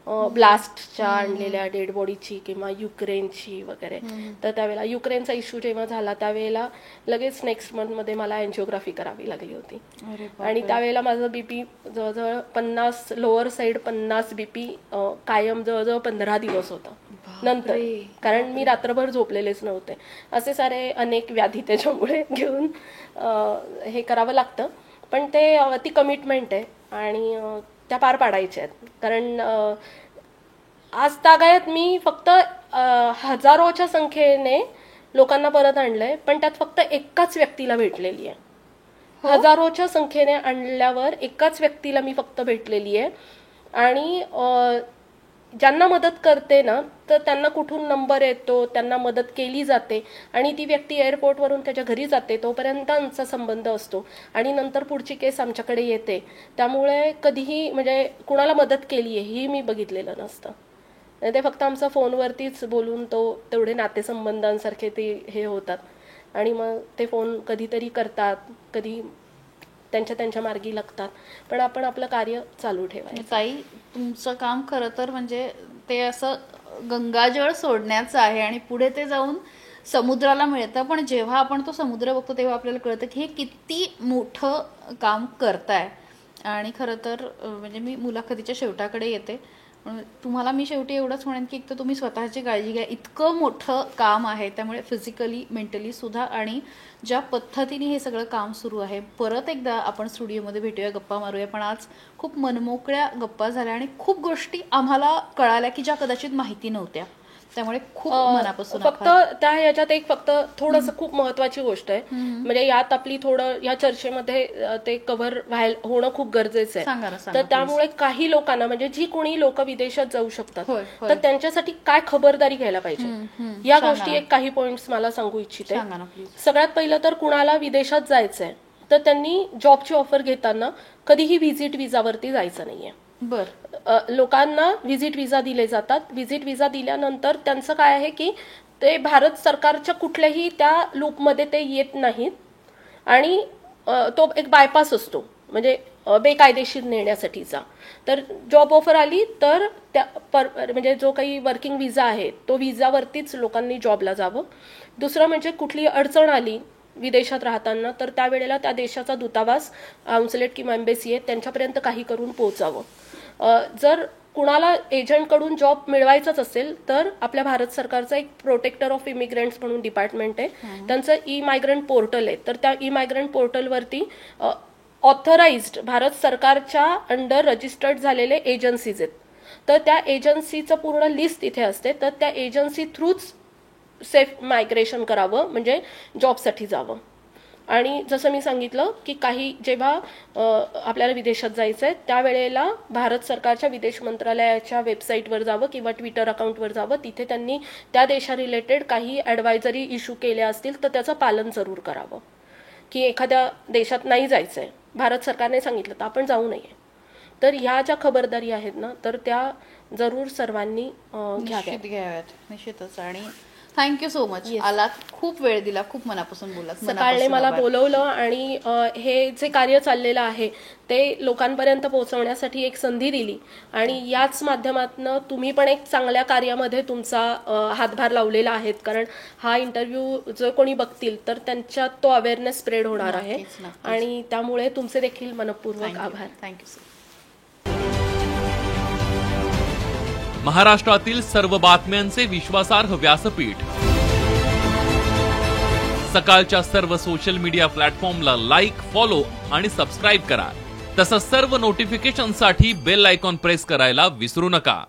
ब्लास्टच्या आणलेल्या डेड बॉडीची किंवा युक्रेनची वगैरे, तर त्यावेळेला युक्रेनचा इश्यू जेव्हा झाला त्यावेळेला लगेच नेक्स्ट मंथमध्ये मला एन्जिओग्राफी करावी लागली होती. आणि त्यावेळेला माझं बीपी जवळजवळ 50 लोअर साईड 50 बीपी कायम जवळजवळ 15 दिवस होता नंतर, कारण मी रात्रभर झोपलेलेच नव्हते. असे सारे अनेक व्याधी त्याच्यामुळे घेऊन हे करावं लागतं. पण ते ती कमिटमेंट आहे आणि त्या पार पाडायच्या आहेत. कारण आज तागायत मी फक्त हजारोच्या संख्येने लोकांना परत आणलंय, पण त्यात फक्त एकाच व्यक्तीला भेटलेली आहे. हजारोच्या संख्येने आणल्यावर एकाच व्यक्तीला मी फक्त भेटलेली आहे. आणि ज्यांना मदत करते ना तर त्यांना कुठून नंबर येतो, त्यांना मदत केली जाते आणि ती व्यक्ती एअरपोर्टवरून त्याच्या घरी जाते तोपर्यंत आमचा संबंध असतो आणि नंतर पुढची केस आमच्याकडे येते. त्यामुळे कधीही म्हणजे कुणाला मदत केली आहे ही मी बघितलेलं नसतं. ते फक्त आमचा फोनवरतीच बोलून तेवढे नातेसंबंधांसारखे ते हे होतात आणि मग ते फोन कधीतरी करतात, कधी त्यांच्या मार्गी लागतात, पण आपण आपलं कार्य चालू ठेवायचं. ताई, तुमचं काम खरं तर म्हणजे ते असं गंगाजळ सोडण्याचं आहे आणि पुढे ते जाऊन समुद्राला मिळतं. पण जेव्हा आपण तो समुद्र बघतो तेव्हा आपल्याला कळतं की हे किती मोठं काम करताय. आणि खरं तर म्हणजे मी मुलाखतीच्या शेवटाकडे येते. तुम्हाला मी शेवटी एवढंच म्हणेन की एक तर तुम्ही स्वतःची काळजी घ्या, इतकं मोठं काम आहे त्यामुळे फिजिकली मेंटली सुद्धा. आणि ज्या पद्धतीने हे सगळं काम सुरू आहे, परत एकदा आपण स्टुडिओमध्ये भेटूया, गप्पा मारूया. पण आज खूप मनमोकळ्या गप्पा झाल्या आणि खूप गोष्टी आम्हाला कळाल्या की ज्या कदाचित माहिती नव्हत्या. त्यामुळे खूप मनापासून फक्त त्या ह्याच्यात एक फक्त थोडंसं खूप महत्वाची गोष्ट आहे, म्हणजे यात आपली थोडं या चर्चेमध्ये ते कव्हर होणं खूप गरजेचं आहे. तर त्यामुळे काही लोकांना म्हणजे जी कोणी लोक विदेशात जाऊ शकतात तर त्यांच्यासाठी काय खबरदारी घ्यायला पाहिजे या गोष्टी एक काही पॉइंट्स मला सांगू इच्छिते. सगळ्यात पहिलं तर कुणाला विदेशात जायचंय तर त्यांनी जॉबची ऑफर घेताना कधीही व्हिजिट विजावरती जायचं नाहीये. लोकांना व्हिजिट विजा दिले जातात. व्हिजिट विजा दिल्यानंतर त्यांचं काय आहे की ते भारत सरकारच्या कुठल्याही त्या लूपमध्ये ते येत नाहीत आणि तो एक बायपास असतो म्हणजे बेकायदेशीर नेण्यासाठीचा. तर जॉब ऑफर आली तर त्या म्हणजे जो काही वर्किंग विजा आहे तो विजावरतीच लोकांनी जॉबला जावं. दुसरं म्हणजे कुठली अडचण आली विदेशात राहताना तर त्यावेळेला त्या देशाचा दूतावास, कॉन्सुलेट किंवा एम्बेसी आहे त्यांच्यापर्यंत काही करून पोहोचावं. जर कुणाला एजंटकडून जॉब मिळवायचाच असेल तर आपल्या भारत सरकारचं एक प्रोटेक्टर ऑफ इमिग्रंट्स म्हणून डिपार्टमेंट आहे, त्यांचं ई मायग्रंट पोर्टल आहे. तर त्या ई मायग्रंट पोर्टलवरती ऑथराइज्ड भारत सरकारच्या अंडर रजिस्टर्ड झालेले एजन्सीज आहेत. तर त्या एजन्सीचं पूर्ण लिस्ट तिथे असते. तर त्या एजन्सी थ्रूच सेफ मायग्रेशन करावं म्हणजे जॉबसाठी जावं. आणि जसं मी सांगितलं की काही जेव्हा आपल्याला विदेशात जायचं आहे त्यावेळेला भारत सरकारच्या विदेश मंत्रालयाच्या वेबसाईटवर जावं किंवा ट्विटर अकाउंटवर जावं. तिथे त्यांनी त्या देशा रिलेटेड काही ॲडवायझरी इश्यू केल्या असतील तर त्याचं पालन जरूर करावं. की एखाद्या देशात नाही जायचं आहे, भारत सरकारने सांगितलं तर आपण जाऊ नये. तर ह्या ज्या खबरदारी आहेत ना तर त्या जरूर सर्वांनी घ्याव्यात. निश्चितच. आणि थँक्यू सो मच. आलात, खूप वेळ दिला, खूप मनापासून बोलात. सकाळने मला बोलवलं आणि हे जे कार्य चाललेलं आहे ते लोकांपर्यंत पोहोचवण्यासाठी एक संधी दिली आणि याच माध्यमातून तुम्ही पण एक चांगल्या कार्यामध्ये तुमचा हातभार लावलेला आहे. कारण हा इंटरव्ह्यू जो कोणी बघतील तर त्यांच्यात तो अवेअरनेस स्प्रेड होणार आहे आणि त्यामुळे तुमचे देखील मनपूर्वक आभार. Thank you sir. महाराष्ट्रातील सर्व बातम्यांचे विश्वासार्ह व्यासपीठ. सकाळच्या सर्व सोशल मीडिया प्लॅटफॉर्मला लाईक, फॉलो आणि सबस्क्राईब करा. तसंच सर्व नोटिफिकेशनसाठी बेल आयकॉन प्रेस करायला विसरू नका.